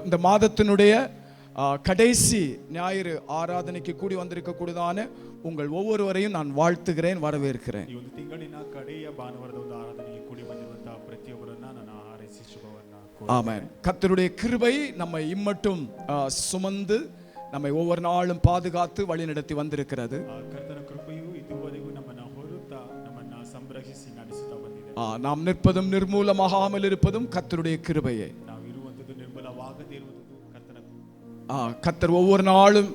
இந்த மாதத்தினுடைய கடைசி ஞாயிறு ஆராதனைக்கு கூடி வந்திருக்கக்கூடியதான உங்கள் ஒவ்வொருவரையும் நான் வாழ்த்துகிறேன், வரவேற்கிறேன். ஆமென். கர்த்தருடைய கிருபை நம்மை இம்மட்டும் சுமந்து நம்மை ஒவ்வொரு நாளும் பாதுகாத்து வழி நடத்தி வந்திருக்கிறது. நாம் நிற்பதும் நிர்மூலமாகாமல் இருப்பதும் கர்த்தருடைய கிருபையே. கர்த்தர் ஒவ்வொரு நாளும்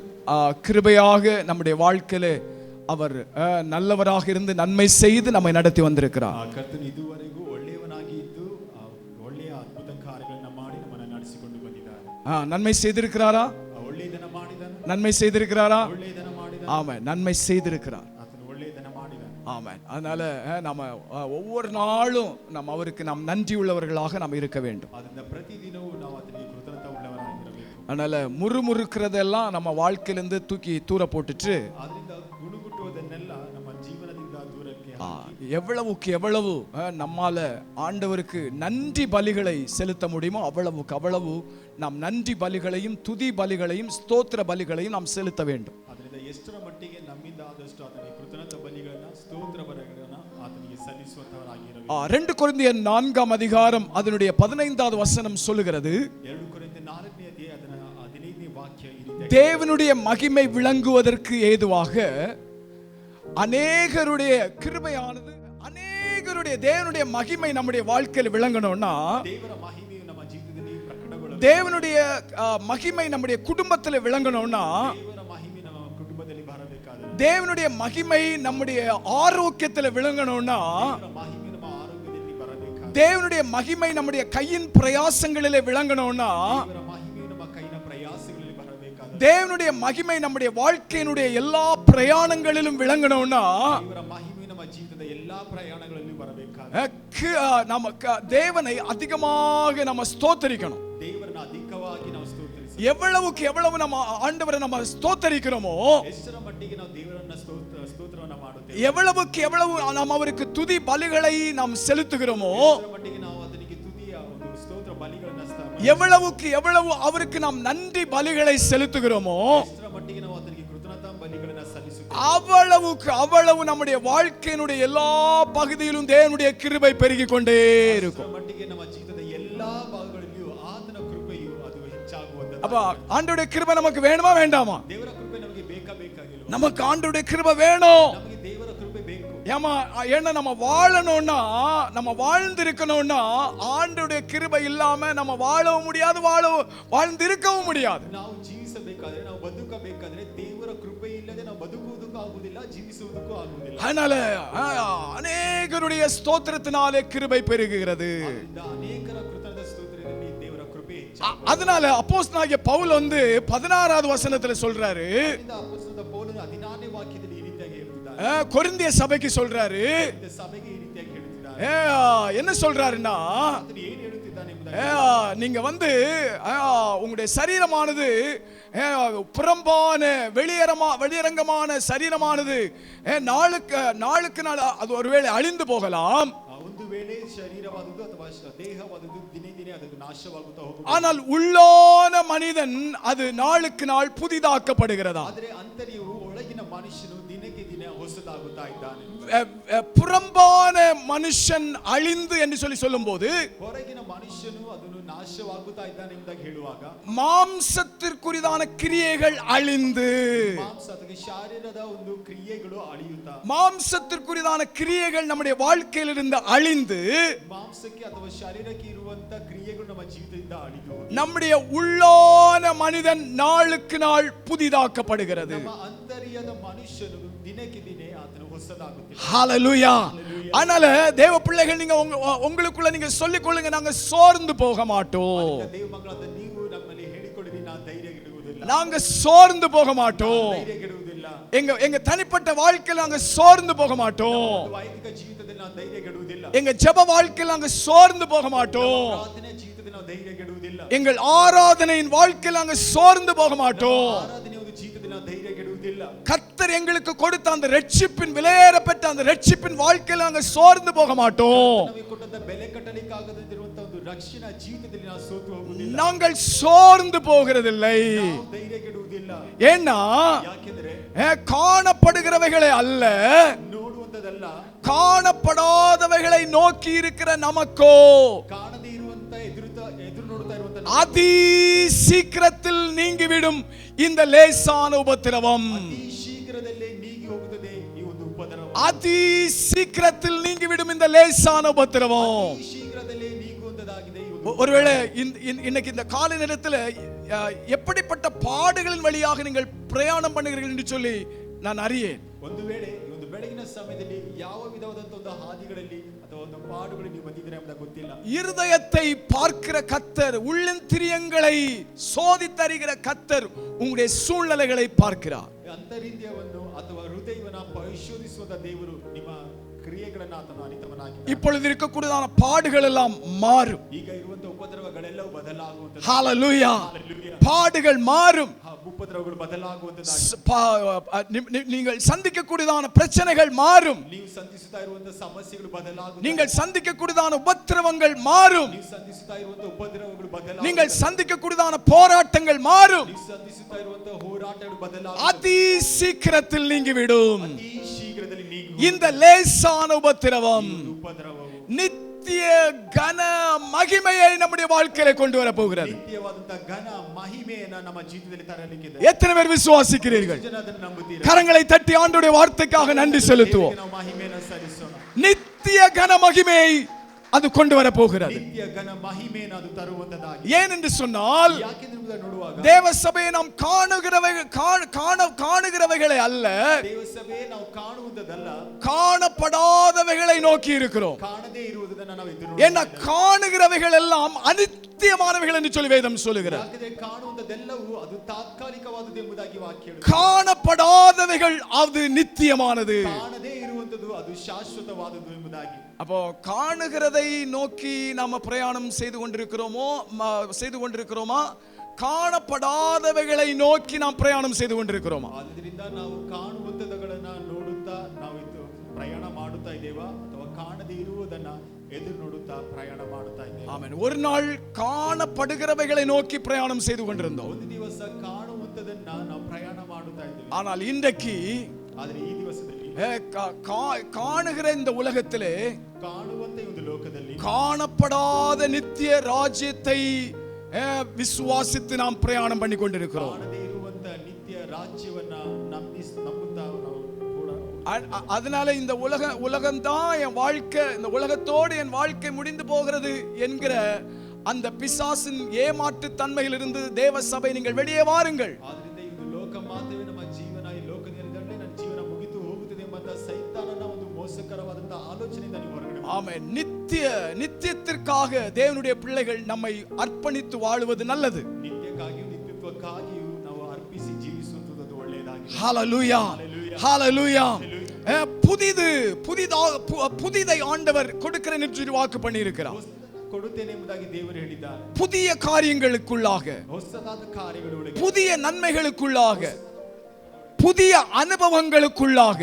கிருபையாக நம்முடைய வாழ்க்கையில அவர் நல்லவராக இருந்து நன்மை செய்து நம்மை நடத்தி வந்திருக்கிறார். நன்மை செய்திருக்கிறாரா? நன்மை செய்திருக்கிறாரா? ஆமாம், நன்மை செய்திருக்கிறார். ஆமாம். அதனால நம்ம ஒவ்வொரு நாளும் நம்ம அவருக்கு நாம் நன்றி உள்ளவர்களாக நாம் இருக்க வேண்டும். அதனால முறுமுறுக்கிறதெல்லாம் நம்ம வாழ்க்கையிலிருந்து தூக்கி தூர போட்டுட்டு எவ்வளவுக்கு எவ்வளவு நம்மால ஆண்டவருக்கு நன்றி பலிகளை செலுத்த முடியுமோ அவ்வளவுக்கு அவ்வளவு நாம் நன்றி பலிகளையும் துதி பலிகளையும் ஸ்தோத்திர பலிகளையும் நாம் செலுத்த வேண்டும். 2 கொரிந்தியர் 4ஆம் அதிகாரம் அதனுடைய 15வது வசனம் சொல்லுகிறது, தேவனுடைய மகிமை விளங்குவதற்கு ஏதுவாக அநேகருடைய கிருபையானது, அநேகருடைய தேவனுடைய மகிமை நம்முடைய வாழ்க்கையில் விளங்கணும்னா, தேவனுடைய மகிமை நம்முடைய குடும்பத்தில் விளங்கணும்னா, தேவனுடைய மகிமை நம்முடைய ஆரோக்கியத்தில் விளங்கணும்னா, தேவனுடைய மகிமை நம்முடைய கையின் பிரயாசங்களிலே விளங்கணும்னா, தேவனுடைய மகிமை நம்முடைய வாழ்க்கையினுடைய எல்லா பிரயாணங்களிலும் விளங்கணும்னா, நமக்கு தேவனை அதிகமாக நம்ம ஸ்தோத்தரிக்கணும். எவ்வளவுக்கு எவ்வளவு நம்ம ஆண்டவரை நம்ம ஸ்தோத்தரிக்கிறோமோ, எவ்வளவுக்கு எவ்வளவு நாம் அவருக்கு துதி பலிகளை நாம் செலுத்துகிறோமோ, எவ்வளவுக்கு எவ்வளவு அவருக்கு நாம் நன்றி பலிகளை செலுத்துகிறோமோ, அவ்வளவுக்கு அவ்வளவு நம்முடைய வாழ்க்கையினுடைய எல்லா பகுதியிலும் தேவனுடைய கிருபை பெருகிக் கொண்டே இருக்கும். அப்ப ஆண்டவருடைய கிருபை நமக்கு வேணுமா வேண்டாமா? நமக்கு ஆண்டவருடைய கிருபை வேணும். ஏன்னா நம்ம வாழணும்னா, நம்ம வாழ்ந்து இருக்கணும்னா ஆண்டவருடைய கிருபை இல்லாம நம்ம வாழவும் முடியாது, வாழ்ந்து இருக்கவும் முடியாது. அதனால அநேகருடைய ஸ்தோத்திரத்தினாலே கிருபை பெருகுகிறது. அதனால அப்போஸ்தலனாகிய பவுல் 16வது வசனத்துல சொல்றாரு, கொரிந்திய சபைக்கு சொல்றாரு, என்ன சொல்றாருன்னா, நீங்க உங்களுடைய சரீரமானது புறம்பான வெளியரங்கமான சரீரமானது நாளுக்கு நாள் அது ஒருவேளை அழிந்து போகலாம், ஆனால் உள்ளான மனிதன் அது நாளுக்கு நாள் புதிதாக்கப்படுகிறதா. புறம்பான மனுஷன் அழிந்து என்று சொல்லும் போது மாம்சத்திற்குரியதான கிரியைகள் அழிந்து, மாம்சத்திற்குரியதான கிரியைகள் நம்முடைய வாழ்க்கையில் இருந்து அழிந்து, நம்முடைய உள்ளான மனிதன் நாளுக்கு நாள் புதிதாக்கப்படுகிறது. ஹல்லேலூயா. அதனால தேவ பிள்ளைகள், நீங்க உங்களுக்குள்ள நீங்க சொல்லிக் கொள்ளுங்க, நாங்க சோர்ந்து போக மாட்டோம், நாங்க சோர்ந்து போக மாட்டோம், எங்க தனிப்பட்ட வாழ்க்கையில் நாங்க சோர்ந்து போக மாட்டோம், எங்க ஜெப வாழ்க்கையில் நாங்க சோர்ந்து போக மாட்டோம், எங்கள் ஆராதனையின் வாழ்க்கையில் நாங்க சோர்ந்து போக மாட்டோம். கர்த்தர் எங்களுக்கு கொடுத்த அந்த ரட்சிப்பின் விலையேறப்பட்ட அந்த ரட்சிப்பின் வாழ்க்கையில் நாங்க சோர்ந்து போக மாட்டோம். ರಕ್ಷಣಾ ಜೀವಿತದಲ್ಲಿ ನಾವು ಸೋತು ಹೋಗುವುದಿಲ್ಲ, நாங்கள் சோர்ந்து போகிறதில்லை. ನಾವು ಧೈರ್ಯ ಕೆಡುವುದಿಲ್ಲ. ஏன்னா ಯಾಕೆಂದರೆ காணப்படுகிறவைகளை அல்ல, ನೋಡುವಂತದಲ್ಲ, காணப்படாதவைகளை நோக்கி இருக்கிற நமக்கோ ಕಾಣದೇ ಇರುವಂತ ಎದುರು ನೋಡುತ್ತಾ ಇರುವಂತ அதி சீக்கிரத்தில் நீங்கிவிடும் இந்த லேசான உபத்திரவம். ಅತಿ ಶೀಘ್ರದಲ್ಲೇ ನೀಗಿ ಹೋಗುತ್ತದೆ ಈ ಒಂದು ಉಪದ್ರವ. அதி சீக்கிரத்தில் நீங்கிவிடும் இந்த லேசான உபத்திரவம். ಅತಿ ಶೀಘ್ರದಲ್ಲೇ ನೀಗುವಂತದಾಗಿದೆ ಈ ಒಂದು. ஒருவேளை இன்னைக்கு இந்த காலை நேரத்தில் எப்படிப்பட்ட பாடுகளின் வழியாக நீங்கள் பிரயாணம் பண்ணுகிறீர்கள் என்று சொல்லி நான் அறியேன். ಒಂದು ವೇಳೆ ಈ ಒಂದು ಬೆಳಗಿನ ಸಮಯದಲ್ಲಿ ಯಾವ ವಿಧವಾದಂತ ಒಂದು ಹಾದಿಗಳಲ್ಲಿ ಅಥವಾ ಒಂದು ಪಾಡುಗಳಲ್ಲಿ ನೀವು ಬಂದಿದ್ದೀರಾ ಎಂಬುದು ಗೊತ್ತಿಲ್ಲ. இருதயத்தை பார்க்கிற கர்த்தர், உள்ளந்திரியங்களை சோதித்தறிகிற கர்த்தர் உங்களுடைய சூழ்நிலைகளை பார்க்கிறார். ಅಂತರಿಂದ್ಯವನ್ನು ಅಥವಾ ಹೃದಯವನ್ನು ಪರಿಶೋಧಿಸುವ ದೇವರು ನಿಮ್ಮ ಕ್ರಿಯೆಗಳನ್ನು ಆತನು ಅರಿತವನಾಗಿ. இப்பொழுது இருக்கக்கூடியதான பாடுகள் எல்லாம் மாறும். ಈಗ ಇರುವಂತ ಉಪದ್ರವಗಳೆಲ್ಲವೂ ಬದಲಾಗುವಂತದ್ದು. ஹalleluya. பாடுகள் மாறும். ಉಪದ್ರವಗಳು ಬದಲಾಗುವಂತದ್ದು. நீங்கள் சந்திக்கக்கூடியதான பிரச்சனைகள் மாறும். ನೀವು ಸಂಧಿಸುತ್ತಾ ಇರುವಂತ ಸಮಸ್ಯೆಗಳು ಬದಲಾಗುತ್ತವೆ. நீங்கள் சந்திக்கக்கூடியதான உபத்திரவங்கள் மாறும். ನೀವು ಸಂಧಿಸುತ್ತಾ ಇರುವಂತ ಉಪದ್ರವಗಳು ಬದಲಾಗುತ್ತವೆ. நீங்கள் சந்திக்கக்கூடியதான போராட்டங்கள் மாறும். ನೀವು ಸಂಧಿಸುತ್ತಾ ಇರುವಂತ ಹೋರಾಟಗಳು ಬದಲಾಗುತ್ತವೆ. அதி சீக்கிரத்தில் நீங்கிவிடும் ಅತಿ ಶೀಘ್ರದಲ್ಲಿ ನೀಗು இந்த லேசான உபத்திரவம். ಉಪದ್ರವವು நித்திய கன மகிமையை நம்முடைய வாழ்க்கையில கொண்டு வர போகிறது. ನಿತ್ಯವಾದಂತ ಘನ ಮಹಿಮೆಯನ್ನು ನಮ್ಮ ಜೀವಿತದಲ್ಲಿ ತರಲಿಕ್ಕಿದೆ. எத்தனை பேர் விசுவாசிக்கிறீர்கள்? ಜನ ಅದನ್ನು ನಂಬುತ್ತೀರಾ? கரங்களை தட்டி ஆண்டவருடைய வார்த்தைக்காக நன்றி செலுத்துவோம். ನಾವು ಮಹಿಮೆಯನ್ನು ಸಲ್ಲಿಸೋಣ. நித்திய கன மகிமையை அது கொண்டு வர போகிறது. ನಿತ್ಯ ಘನ ಮಹಿಮೆಯನ್ನು ಅದು ತರುವಂತದಾಗಿ. ஏன் என்று சொன்னால் ಯಾಕೆಂದ್ರೆ ನೋಡುವಾಗ தேவ சபையை நாம் காணுகிறவைகளை அல்ல, ದೇವ ಸಭೆ ನಾವು ಕಾಣುವುದಲ್ಲ, காணப்படாதவைகளை நோக்கி இருக்கிறோம். ಕಾಣದೇ ಇರುವುದನ್ನು ನಾವು ಎದುರು ஏன்னா காணுகிறவைகள் எல்லாம் அநித்தியமானவைகள் என்று சொல்லி வேதம் சொல்லுகிறது. ಯಾಕಂದ್ರೆ ಕಾಣುವುದೆಲ್ಲವೂ ಅದು ತಾತ್ಕಾಲಿಕವಾದದ್ದು ಎಂಬುದಾಗಿ ವಾಕ್ಯ ಹೇಳುತ್ತದೆ. காணப்படாதவைகள் அது நித்தியமானது. ಕಾಣದೇ ಇರುವಂತದ್ದು ಅದು ಶಾಶ್ವತವಾದದ್ದು ಎಂಬುದಾಗಿ. அப்போ காணுகிறதை நோக்கி நாம பிரயாணம் செய்து கொண்டிருக்கிறோமா, காணப்படாதவைகளை நோக்கி நாம் பிரயாணம் செய்து கொண்டிருக்கிறோமா? ಆದ್ದರಿಂದ ನಾವು ಕಾಣುವಂತದಗಳನ್ನು ನೋಡುತ್ತಾ ನಾವು ಪ್ರಯಾಣ ಮಾಡುತ್ತಾ ಇದ್ದೇವಾ ಅಥವಾ ಕಾಣದೇ ಇರುವುದನ್ನ ಎದುರು ನೋಡುತ್ತಾ ಪ್ರಯಾಣ ಮಾಡುತ್ತಾ ಇದ್ದೇವೆ? ஆமென். ஒரு நாள் காணப்படுகிறவைகளை நோக்கி பிரயாணம் செய்து கொண்டிருந்தோம். ಒಂದು ದಿವಸ ಕಾಣುವಂತದನ್ನ ನಾವು ಪ್ರಯಾಣ ಮಾಡುತ್ತಾ ಇದ್ದೇವೆ. ஆனால் இன்றைக்கு ಆದರೆ ಈ ದಿವಸದಲ್ಲಿ காணுகிற இந்த உலகத்திலே ಕಾಣುವಂತ ಒಂದು ಲೋಕದಲ್ಲಿ காணப்படாத நித்திய ராஜ்யத்தை விசுவாசித்து நாம் பிரயாணம் பண்ணி கொண்டிருக்கிறோம். ಕಾಣದೇ ಇರುವಂತ ನಿತ್ಯ ರಾಜ್ಯವನ್ನ ನಂಬುತ್ತಾ ನಾವು ಕೂಡ. அதனால இந்த உலகம்தான் என் வாழ்க்கை, இந்த உலகத்தோடு என் வாழ்க்கை முடிந்து போகிறது என்கிற அந்த பிசாசின் ஏமாற்று தன்மையிலிருந்து தேவ சபை நீங்கள் வெளியே வாருங்கள். ಆದ್ರಿಂದ ಇದು ಲೋಕ ಮಾತ್ರವೇ ನಮ್ಮ ಜೀವನ, ಈ ಲೋಕದಿಂದಲೇ ನನ್ನ ಜೀವನ ಮುಗಿದು ಹೋಗುತ್ತದೆ ಎಂಬಂತ ಸೈತಾನನ ಒಂದು ಮೋಸಕರವಾದಂತ ಆಲೋಚನೆಯಿಂದ ನೀವು ಹೊರಗಡೆ. ஆமென். நித்தியத்திற்காக தேவனுடைய பிள்ளைகள் நம்மை அர்ப்பணித்து வாழுவது நல்லது. ನಿತ್ಯಕ್ಕಾಗಿಯೂ ನಿತ್ಯತ್ವಕ್ಕಾಗಿಯೂ ನಾವು ಅರ್ಪಿಸಿ ಜೀವಿಸುವುದು ಒಳ್ಳೆಯದಾಗಿದೆ. ஹalleluya, ஹalleluya. புதிதை ஆண்டவர் கொடுக்கிறேன் என்று வாக்கு பண்ணி இருக்கிறார். ಕೊಡುತ್ತೇನೆ ಎಂಬುದಾಗಿ ದೇವರು ಹೇಳಿದ್ದಾರೆ. புதிய காரியங்களுக்குள்ளாக, ಹೊಸದಾದ ಕಾರ್ಯಗಳೊಳಗೆ, புதிய நன்மைகளுக்குள்ளாக, புதிய அனுபவங்களுக்குள்ளாக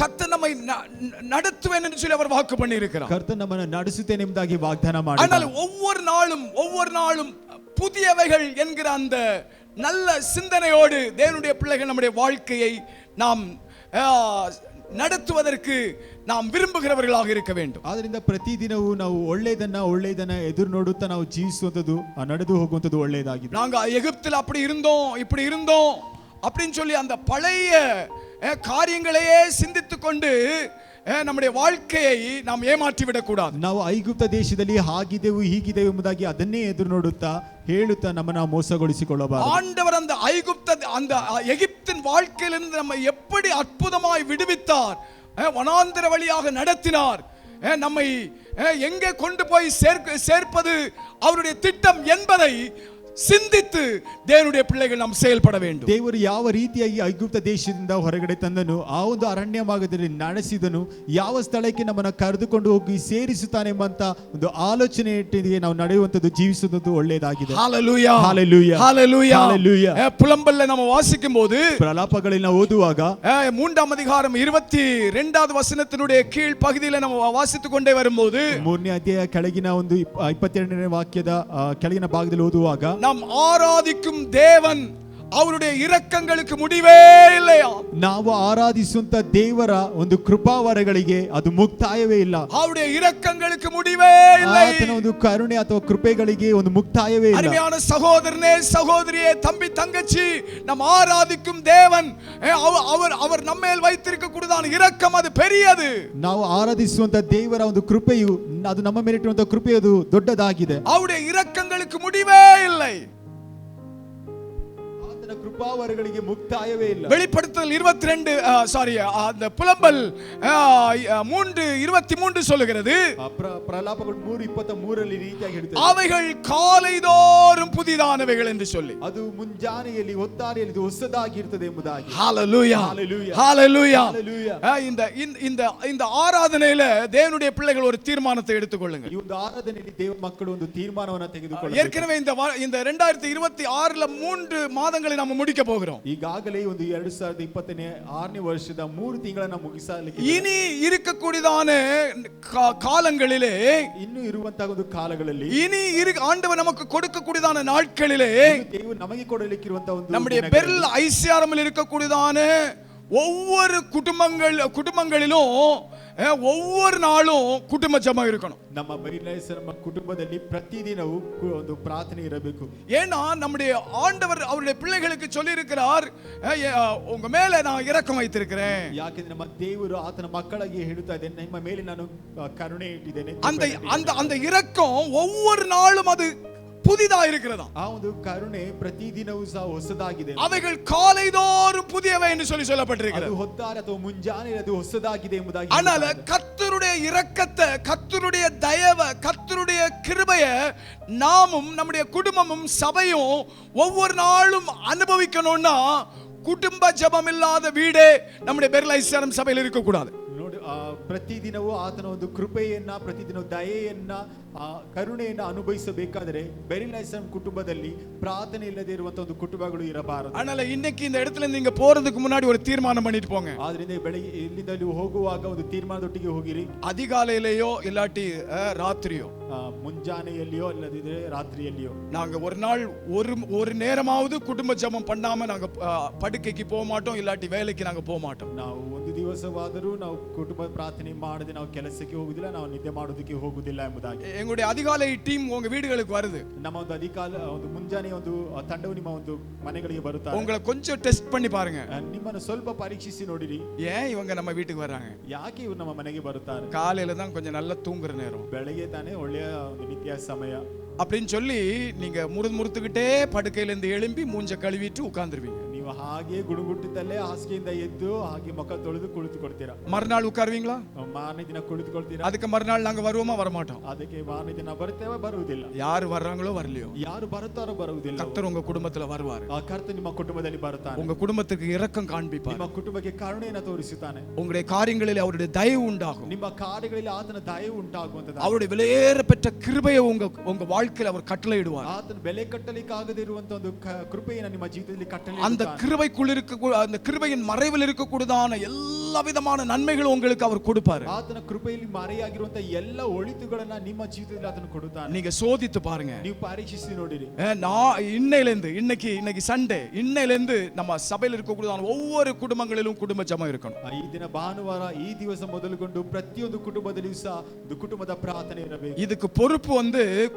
கர்த்தர் நம்மை நடத்துவேன் என்று சொல்லி அவர் வாக்கு பண்ணி இருக்கிறார். ಕರ್ತನು ನಮ್ಮನ್ನು ನಡೆಸುತ್ತೇನೆ ಎಂಬುದಾಗಿ ವಾಗ್ದಾನ ಮಾಡಿದ್ದಾನೆ. ஆனால் ஒவ்வொரு நாளும் புதியவைகள் என்கிற அந்த நல்ல சிந்தனையோடு தேவனுடைய பிள்ளைகள் நம்முடைய வாழ்க்கையை நாம் நடத்துவதற்கு நாம் விரும்புகிறவர்களாக இருக்க வேண்டும். ಆದ್ದರಿಂದ ಪ್ರತಿದಿನವೂ ನಾವು ಒಳ್ಳೆಯದನ್ನ ಎದುರು ನೋಡುತ್ತಾ ನಾವು ಜೀವಿಸುವಂತದ್ದು, ನಡೆದು ಹೋಗುವಂತದ್ದು ಒಳ್ಳೆಯದಾಗಿದೆ. நாங்க எகிப்தில் அப்படி இருந்தோம் இப்படி இருந்தோம் அப்படின்னு சொல்லி அந்த பழைய காரியங்களையே சிந்தித்துக் கொண்டு நம்முடைய வாழ்க்கையை நாம் ஏமாற்றி விடக்கூடாது. ನಾವು ಐಗುಪ್ತ ದೇಶದಲ್ಲಿ ಹಾಗಿದ್ದೆವು ಹೀಗಿದ್ದೆವು ಎಂಬುದಾಗಿ ಅದನ್ನೇ ಎದುರು ನೋಡುತ್ತಾ ಹೇಳುತ್ತಾ ನಮ್ಮನ್ನು ಮೋಸಗೊಳಿಸಿಕೊಳ್ಳಬಾರದು. ஆண்டவர் அந்த எகிப்தின் வாழ்க்கையிலிருந்து நம்மை எப்படி அற்புதமாய் விடுவித்தார், வனாந்திர வழியாக நடத்தினார், நம்மை எங்கே கொண்டு போய் சேர்ப்பது அவருடைய திட்டம் என்பதை சிந்தித்து தேவனுடைய பிள்ளைகள் நாம் செயல்பட வேண்டும். ದೇವರು ಯಾವ ರೀತಿಯಾಗಿ ಐಗುಪ್ತ ದೇಶದಿಂದ ಹೊರಗಡೆ ತಂದನು, ಆ ಒಂದು ಅರಣ್ಯ ಮಾರ್ಗದಲ್ಲಿ ನಡೆಸಿದನು, ಯಾವ ಸ್ಥಳಕ್ಕೆ ನಮ್ಮನ್ನು ಕರೆದುಕೊಂಡು ಹೋಗಿ ಸೇರಿಸುತ್ತಾನೆಂಬಂತ ಒಂದು ಆಲೋಚನೆ ಇಟ್ಟಿಗೆ ನಾವು ನಡೆಯುವಂತದ್ದು, ಜೀವಿಸುವುದು ಒಳ್ಳೆಯದಾಗಿದೆ. ஹalleluya Hallelujah. ஹalleluya Hallelujah. புலம்பல்ல நம்ம வாசிக்கும்போது ಪ್ರಲಾಪಗಳಲ್ಲಿ ನಾವು ಓದುವಾಗ 3ஆம் அதிகாரம் 22வது வசனத்தினுடைய கீழ் பகுதியில் நம்ம வாசித்துக் கொண்டே வரும்போது 3ನೇ ಅಧ್ಯಾಯ ಕೆಳಗಿನ ಒಂದು 22ನೇ ವಾಕ್ಯದ ಕೆಳಗಿನ ಭಾಗದಲ್ಲಿ ಓದುವಾಗ நாம் ஆராதிக்கும் தேவன் அவருடைய இரக்கங்களுக்கு முடிவே இல்லையா. ನಾವು ಆರಾಧಿಸುವಂತ ದೇವರ ಒಂದು ಕೃಪಾವರಗಳಿಗೆ ಅದು ಮುಕ್ತಾಯವೇ ಇಲ್ಲ. அவருடைய இரக்கங்களுக்கு முடிவே இல்லை. ಆತನ ಒಂದು ಕರುಣೆ ಅಥವಾ ಕೃಪೆಗಳಿಗೆ ಒಂದು ಮುಕ್ತಾಯವೇ ಇಲ್ಲ. அருமையான சகோதரனே சகோதரியே தம்பி தங்கச்சி, நாம் ஆராதிக்கும் தேவன் அவர் நம்மேல் வைத்திருக்க கூடியதான இரக்கம் அது பெரியது. ನಾವು ಆರಾಧಿಸುವಂತ ದೇವರ ಒಂದು ಕೃಪೆಯು ಅದು ನಮ್ಮ ಮೇಲೆ ಇಟ್ಟಿರುವಂತ ಕೃಪೆಯು ಅದು ದೊಡ್ಡದಾಗಿದೆ. அவருடைய இரக்கங்களுக்கு முடிவே இல்லை. ಕೃಪಾವರಗಳಿಗೆ ಮುಕ್ತಾಯವೇ ಇಲ್ಲ. வெளிப்படுத்தல் 22 அந்த புலம்பல் 3:23 சொல்லுகிறது, ಪ್ರಲಾಪಗಳು 3:23 ರೀತಿಯಾಗಿ ಹೇಳುತ್ತದೆ, அவைகள் காலைதோறும் புதிதானவைகள் என்று சொல்லி. ಅದು ಮುಂಜಾನೆಯಲ್ಲಿ ಹೊತ್ತಾರೆಯಲ್ಲಿ ಹೊಸದಾಗಿರುತ್ತದೆ ಎಂಬುದಾಗಿ. ஹalleluya ஹalleluya. இந்த ஆராதனையில தேவனுடைய பிள்ளைகள் ஒரு தீர்மானத்தை எடுத்துக்கொள்ளுங்க. ಈ ಒಂದು ಆರಾಧನೆಯಲ್ಲಿ ದೇವರ ಮಕ್ಕಳು ಒಂದು ತೀರ್ಮಾನವನ್ನು ತೆಗೆದುಕೊಳ್ಳಬೇಕು. ஏற்கனவே இந்த 2026ல 3 மாதங்களை நாம முடிக்க போகிறோம். ಈಗಾಗಲೇ ಒಂದು 2026ನೇ ವರ್ಷದ 3 ತಿಂಗಳನ್ನು ಮುಗಿಸಲಿಕ್ಕೆ இனி இருக்கக்கூடியதான காலங்களிலே, ಇನ್ನು ಇರುವಂತಹ ಒಂದು ಕಾಲಗಳಲ್ಲಿ, இனி ஆண்டவர் நமக்கு கொடுக்கக்கூடியதான நாட்களிலே, ದೇವರು ನಮಗೆ ಕೊಡಲಿಕ್ಕಿರುವಂತಹ ಒಂದು நம்முடைய பெர்ல் ஐசிஆர்எம்ல இருக்கக்கூடியதான ஒவ்வொரு குடும்பங்களிலும் ஒவ்வொரு நாளும் குடும்ப ஜெபம் இருக்கணும். ನಮ್ಮ ಬೈಲಾಯ್ಸರ ಕುಟುಂಬದಲ್ಲಿ ಪ್ರತಿದಿನವೂ ಒಂದು ಪ್ರಾರ್ಥನೆ ಇರಬೇಕು. ஏன்னா நம்முடைய ஆண்டவர் அவருடைய பிள்ளைகளுக்கு சொல்லி இருக்கிறார், உங்க மேல நான் இரக்கம் வைத்திருக்கிறேன். ಯಾಕೆಂದ್ರೆ ನಮ್ಮ ದೇವರು ಆತನ ಮಕ್ಕಳಿಗೆ ಹೇಳುತ್ತಾ ಇದ್ದಾನೆ, ನಿಮ್ಮ ಮೇಲೆ ನಾನು ಕರುಣೆ ಇಟ್ಟಿದ್ದೇನೆ. அந்த இரக்கம் ஒவ்வொரு நாளும் அது புதிதா இருக்கிறதா. ಆ ಒಂದು ಕರುಣೆ ಪ್ರತಿದಿನವೂ ಸಹ ಹೊಸದಾಗಿದೆ. அவைகள் காலைதோறும் புதியவை என்று சொல்லப்பட்டிருக்கிறது. ಅದು ಹೊತ್ತಾರೆ ಅಥವಾ ಮುಂಜಾನೆ ಅದು ಹೊಸದಾಗಿದೆ ಎಂಬುದಾಗಿ. ஆனால் கர்த்தருடைய இரக்கத்தை, கர்த்தருடைய தயவை, கர்த்தருடைய கிருபையை நாமும் நம்முடைய குடும்பமும் சபையும் ஒவ்வொரு நாளும் அனுபவிக்கணும்னா குடும்ப ஜெபம் இல்லாத வீடே நம்முடைய பெர்ல் ஐசிஆர்எம் சபையில் இருக்க கூடாது. ನೋಡಿ, ಪ್ರತಿದಿನವೂ ಆತನ ಒಂದು ಕೃಪೆಯನ್ನ, ಪ್ರತಿದಿನ ದಯೆಯನ್ನ, ಕರುಣೆಯನ್ನು ಅನುಭವಿಸಬೇಕಾದರೆ ಬೆರಿಲ್ ಐಸಿಆರ್ಎಂ ಕುಟುಂಬದಲ್ಲಿ ಪ್ರಾರ್ಥನೆ ಇಲ್ಲದೆ ಇರುವಂತ ಒಂದು ಕುಟುಂಬಗಳು ಇರಬಾರದು. அதனால இன்னைக்கு இந்த இடத்துல நீங்க போறதுக்கு முன்னாடி ஒரு தீர்மானம் பண்ணிட்டு போங்க. ಆದ್ರಿಂದ ಬೆಳಗ್ಗೆ ಇಲ್ಲಿಂದ ಹೋಗುವಾಗ ಒಂದು ತೀರ್ಮಾನದೊಟ್ಟಿಗೆ ಹೋಗಿರಿ. அதிகாலையிலேயோ இல்லாட்டி ராத்திரியோ, ಮುಂಜಾನೆಯಲ್ಲಿಯೋ ಇಲ್ಲದಿದ್ರೆ ರಾತ್ರಿಯಲ್ಲಿಯೋ, நாங்க ஒரு நாள் ஒரு நேரமாவது குடும்ப ஜெபம் பண்ணாம நாங்க படுக்கைக்கு போக மாட்டோம், இல்லாட்டி வேலைக்கு நாங்க போக மாட்டோம். ನಾವು ಒಂದು ದಿವಸವಾದರೂ ನಾವು ಕುಟುಂಬ ಪ್ರಾರ್ಥನೆ ಮಾಡದೆ ನಾವು ಕೆಲಸಕ್ಕೆ ಹೋಗುದಿಲ್ಲ, ನಾವು ನಿದ್ದೆ ಮಾಡೋದಕ್ಕೆ ಹೋಗುದಿಲ್ಲ ಎಂಬುದಾಗಿ. எங்களுடைய அதிகாலை டீம் உங்க வீடுகளுக்கு வருது. ನಮ್ಮ ಒಂದು ಒಂದು ಮುಂಜಾನೆ ಒಂದು ತಂಡವು ನಿಮ್ಮ ಒಂದು ಮನೆಗಳಿಗೆ ಬರುತ್ತಾರೆ. உங்களை கொஞ்சம் ಟೆಸ್ಟ್ பண்ணி பாருங்க. ನಿಮ್ಮನ್ನು ಸ್ವಲ್ಪ ಪರೀಕ್ಷಿಸಿ ನೋಡಿರಿ, ஏன் இவங்க நம்ம வீட்டுக்கு வராங்க, ಯಾಕೆ ಇವರು ನಮ್ಮ ಮನೆಗೆ ಬರುತ್ತಾರೆ. காலையில தான் கொஞ்சம் நல்லா தூங்குற நேரம், ಬೆಳಗ್ಗೆ ತಾನೇ ಒಳ್ಳೆಯ ಒಂದು ನಿತ್ಯ ಸಮಯ அப்படின்னு சொல்லி நீங்க முறுத்துக்கிட்டே படுக்கையில இருந்து எழும்பி மூஞ்ச கழுவிட்டு உட்கார்ந்துருவீங்க. ನೀವು ಹಾಗೆ ಗುಡುಗುಟ್ಟುತ್ತಲೇ ಹಾಸಿಗೆಯಿಂದ ಎದ್ದು ಹಾಗೆ ಮುಖ ತೊಳೆದು ಕುಳಿತುಕೊಳ್ತೀರಾ. மறுநாள் உட்காருவீங்களா? ಮಾರನೇ ದಿನ ಕುಳಿತುಕೊಳ್ತೀರಾ. அதுக்கு மறுநாள் நாங்க வருவோமா வரமாட்டோம்? ಅದಕ್ಕೆ ಮಾರನೇ ದಿನ ಬರ್ತೇವೆ, ಬರುವುದಿಲ್ಲ. யாரு வர்றாங்களோ வரலையோ, ಯಾರು ಬರುತ್ತಾರೋ ಬರುವುದಿಲ್ಲ, கர்த்தர் உங்க குடும்பத்துல வருவாரு. ಆ ಕರ್ತನು ನಿಮ್ಮ ಕುಟುಂಬದಲ್ಲಿ ಬರುತ್ತಾನೆ. உங்க குடும்பத்துக்கு இரக்கம் காண்பிப்பார். ನಿಮ್ಮ ಕುಟುಂಬಕ್ಕೆ ಕರುಣೆಯನ್ನು ತೋರಿಸುತ್ತಾನೆ. உங்களுடைய காரியங்களில் அவருடைய தயவு உண்டாகும். ನಿಮ್ಮ ಕಾರ್ಯಗಳಲ್ಲಿ ಆತನ ದಯವು ಉಂಟಾಗುವಂತದ್ದು. அவருடைய விலையேற பெற்ற கிருபையை உங்க வாழ்க்கையில் அவர் கட்டளையிடுவார். ಆತನ ಬೆಲೆ ಕಟ್ಟಲಿಕ್ಕಾಗದೇ ಇರುವಂತ ಒಂದು ಕೃಪೆಯನ್ನು ನಿಮ್ಮ ಜೀವಿತದಲ್ಲಿ ಕಟ್ಟಳೆ. அந்த கிருபைக்குள் அந்த கிருபையின் மறைவில் இருக்கக்கூடியதான எல்லா விதமான நன்மைகளும் உங்களுக்கு அவர் கொடுப்பார். ಆತನ ಕೃಪೆಯಲ್ಲಿ ಮರೆಯಾಗಿರುವಂತ ಎಲ್ಲ ಒಳಿತುಗಳನ್ನ ನಿಮ್ಮ ಜೀವಿತದಲ್ಲಿ ಆತನು ಕೊಡುತ್ತಾನೆ. நீங்க சோதித்து பாருங்க, ನೀವು ಪರೀಕ್ಷಿಸಿ ನೋಡಿರಿ. நான் இன்னைக்கு சண்டே, இன்னையிலிருந்து நம்ம சபையில் இருக்கக்கூடியதான ஒவ்வொரு குடும்பங்களிலும் குடும்ப ஜெபம் இருக்கணும். ಈ ದಿನ ಭಾನುವಾರ, ಈ ದಿವಸ ಮೊದಲುಗೊಂಡು ಪ್ರತಿಯೊಂದು ಕುಟುಂಬದಲ್ಲಿ ಸಹ ಒಂದು ಕುಟುಂಬದ ಪ್ರಾರ್ಥನೆ ಇರಬೇಕು. இதுக்கு பொறுப்பு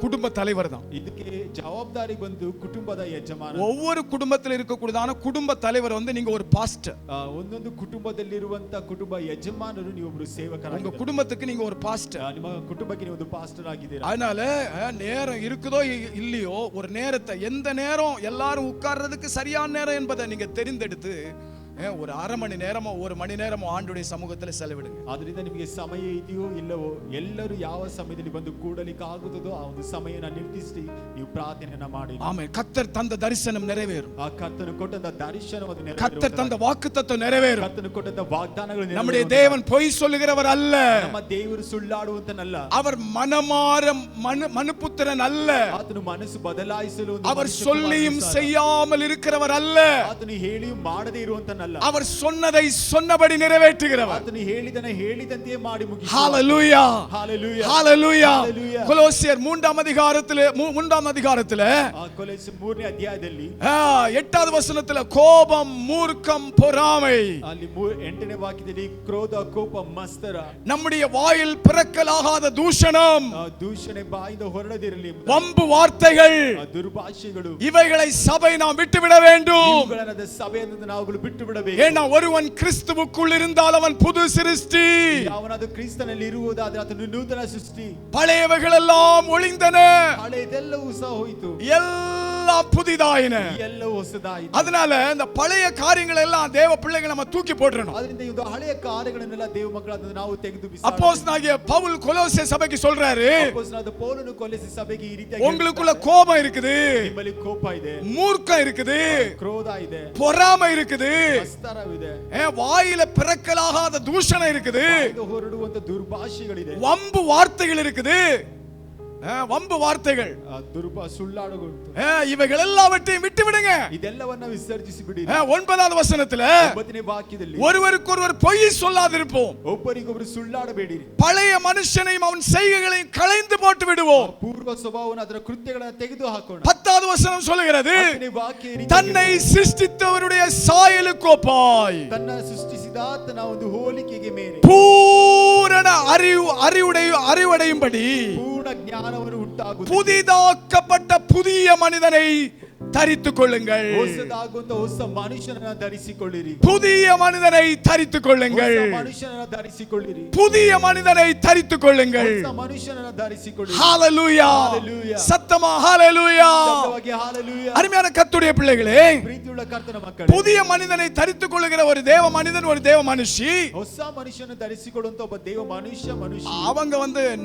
குடும்ப தலைவர் தான். ಇದಕ್ಕೆ ಜವಾಬ್ದಾರಿ ಬಂದು ಕುಟುಂಬದ ಯಜಮಾನ. ஒவ்வொரு குடும்பத்தில் இருக்கக்கூடியதான குடும்ப தலைவர் நீங்க ஒரு பாஸ்டர். ಒಂದೊಂದು ಕುಟುಂಬದಲ್ಲಿರುವಂತ ಕುಟುಂಬ ಯಜಮಾನರು ನೀವು ಒಬ್ಬರು ಸೇವಕರಾಗಿದ್ದೀರಾ. உங்க குடும்பத்துக்கு நீங்க ஒரு பாஸ்டர். ನಿಮ್ಮ ಕುಟುಂಬಕ್ಕೆ ನೀವು ಒಂದು ಪಾಸ್ಟರ್ ಆಗಿದ್ದೀರಾ. அதனால நேரம் இருக்குதோ இல்லையோ, ஒரு நேரத்தை, எந்த நேரம் எல்லாரும் உட்கார்றதுக்கு சரியான நேரம் என்பதை நீங்க தெரிந்தெடுத்து ஒரு அரை மணி நேரமோ ஒரு மணி நேரமோ ஆண்டுடைய சமூகத்தில் செலவிடுங்க. ಅದರಿಂದ ನಿಮಗೆ ಸಮಯ ಇದೆಯೋ ಇಲ್ಲವೋ ಎಲ್ಲರೂ ಯಾವ ಸಮಯದಲ್ಲಿ ಬಂದು ಕೂಡಲಿಕ್ಕೆ ಆಗುತ್ತದೋ ಆ ಒಂದು ಸಮಯನ ನಿರ್ದಿಸಿ ನೀವು ಪ್ರಾರ್ಥನೆಯನ್ನ ಮಾಡಿ. ஆமென். கர்த்தர் தந்த தரிசனம் நிறைவேறும். ಆ ಕರ್ತನು ಕೊಟ್ಟಂತ ದರ್ಶನವು ನೆರವೇರುತ್ತದೆ. கர்த்தர் தந்த வாக்குத்தத்தம் நிறைவேறும். ಕರ್ತನು ಕೊಟ್ಟಂತ ವಾಗ್ದಾನಗಳು ನೆರವೇರುತ್ತದೆ. நம்முடைய தேவன் பொய் சொல்லுகிறவர் அல்ல. ನಮ್ಮ ದೇವರು ಸುಳ್ಳಾಡುವಂತನಲ್ಲ. அவர் மனமார மனுபுத்திரன் அல்ல. ಆತನು ಮನಸ್ಸು ಬದಲಾಯಿಸಲು அவர் சொல்லியும் செய்யாமல் இருக்கிறவர் அல்ல. ಆತನು ಹೇಳಿಯೂ ಮಾಡದೇ ಇರುವಂತನಲ್ಲ. அவர் சொன்னதை சொன்னபடி நிறைவேற்றுகிறவர். ಆತನು ಹೇಳಿದನ ಹೇಳಿದಂತೆ ಮಾಡಿ ಮುಗಿಸುವ. ஹalleluya ஹalleluya ஹalleluya. ஹalleluya. கொலோசியர் 3ஆம் அதிகாரத்திலே ಕೊಲೊಸ್ಸೆ 3ನೇ ಅಧ್ಯಾಯದಲ್ಲಿ 8வது வசனத்திலே கோபம் மூர்க்கம் பொறாமை. ಅಲ್ಲಿ 8ನೇ ವಾಕ್ಯದಲ್ಲಿ ಕ್ರೋಧ ಕೋಪ ಮತ್ಸರ நம்முடைய வாயில் பிறக்கலாகாத தூஷணம் ದೂಷಣೆ ಬಾಯಿಂದ ಹೊರಡದಿರಲಿ. வம்பு வார்த்தைகள் ದುರ್ಭಾಷೆಗಳು இவைகளை சபை நாம் விட்டுவிட வேண்டும். ಇವುಗಳನ್ನು ಸಭೆಯಿಂದ ನಾವು ಬಿಟ್ಟು ಬಿಡಬೇಕು. ஏன்னா ஒருவன் கிறிஸ்துவுக்குள் இருந்தால் அவன் புது சிருஷ்டி. ಯಾವನಾದರೂ ಕ್ರಿಸ್ತನಲ್ಲಿ ಇರುವುದಾದರೆ ಆತನು ನೂತನ ಸೃಷ್ಟಿ. பழையவைகள் எல்லாம் ஒளிந்தன, ಹಳೆಯದೆಲ್ಲವೂ ಸಹ ಹೋಯಿತು, எல்லாம் புதிதாயின. ಎಲ್ಲವೂ ಹೊಸದಾಯಿತು. அதனால இந்த பழைய காரியங்கள் எல்லாம் தேவ பிள்ளைகள் நம்ம தூக்கி போட்டுறணும். ಅದರಿಂದ ಈ ಹಳೆಯ ಕಾರ್ಯಗಳನ್ನೆಲ್ಲ ದೇವ ಮಕ್ಕಳಾದ ನಾವು ತೆಗೆದು ಬಿಸಾಡಬೇಕು. அப்போஸ்தலனாகிய பவுல் கொலோசே சபைக்கு சொல்றாரு, அப்போஸ்தலனாದ ಪೌಲನು ಕೊಲೊಸ್ಸೆ ಸಭೆಗೆ ಈ ರೀತಿಯಾಗಿ உங்களுக்குள்ள கோபம் இருக்குது, ನಿಮ್ಮಲ್ಲಿ ಕೋಪ ಇದೆ, மூர்க்கம் இருக்குது, ಕ್ರೋಧ ಇದೆ, பொறாமை இருக்குது, ಮತ್ಸರವಿದೆ, வாயில பிறக்கலாகாத தூஷணம் இருக்குது, ಹೊರಡುವಂತ ದುರ್ಭಾಷೆಗಳಿದೆ, வம்பு வார்த்தைகள் இருக்குது. வம்பு வார்த்தைகள் ಸುಳ್ಳಾಡುಗಳು இவைகள் எல்லாவற்றையும் விட்டு விடுங்க. ಇದೆಲ್ಲವನ್ನ ವಿಸರ್ಜಿಸಿ ಬಿಡಿ. 9வது வசனத்துல 9ನೇ ವಾಕ್ಯದಲ್ಲಿ ஒருவருக்கொருவர் பொய் சொல்லாதிருப்போம், ಒಬ್ಬರಿಗೊಬ್ಬರು ಸುಳ್ಳಾಡಬೇಡಿರಿ, பழைய மனுஷனையும் அவன் செய்கைகளையும் களைந்து போட்டு விடுவோம். ಪೂರ್ವ ಸ್ವಭಾವವನ್ನು ಅದರ ಕೃತ್ಯಗಳನ್ನು ತೆಗೆದು ಹಾಕೋಣ. 10வது வசனம் சொல்லுகிறது, 10ನೇ ವಾಕ್ಯ தன்னை சிருஷ்டித்தவருடைய சாயலுக்கு ஒப்பாய், ತನ್ನ ಸೃಷ್ಟಿಸಿದ ಆತನ ಒಂದು ಹೋಲಿಕೆಗೆ ಮೇಲೆ பூரண அறிவடையும்படி ಪೂರ್ಣ ಜ್ಞಾನವನ್ನು ಉಂಟಾಗುವುದು, புதிதாக்கப்பட்ட புதிய மனிதனை தரித்துக் கொள்ளுங்கள். ಹೊಸದಾಗುವಂತ ಹೊಸ ಮನುಷ್ಯನನ್ನು ಧರಿಸಿಕೊಳ್ಳಿರಿ, புதிய மனிதனை தரித்துக் கொள்ளுங்கள், ಹೊಸ ಮನುಷ್ಯನನ್ನು ಧರಿಸಿಕೊಳ್ಳಿರಿ, புதிய மனிதனை தரித்துக் கொள்ளுங்கள். ಹೊಸ ಮನುಷ್ಯನನ್ನು ಧರಿಸಿಕೊಳ್ಳಿರಿ. ஹalleluya, ஹalleluya, சத்தமா ஹalleluya. சத்தமாக ஹalleluya. அருமையான கர்த்தருடைய பிள்ளைகளே, ಪ್ರೀತಿಯುಳ್ಳ ಕರ್ತನ ಮಕ್ಕಳೇ, புதிய மனிதனை தரித்துக் கொள்ளுகிற ஒரு தேவ மனிதன், ஒரு தேவ மனுஷி, ಹೊಸ ಮನುಷ್ಯನನ್ನು ಧರಿಸಿಕೊಳ್ಳುವಂತ ಒಬ್ಬ ದೇವ ಮನುಷ್ಯ அவங்க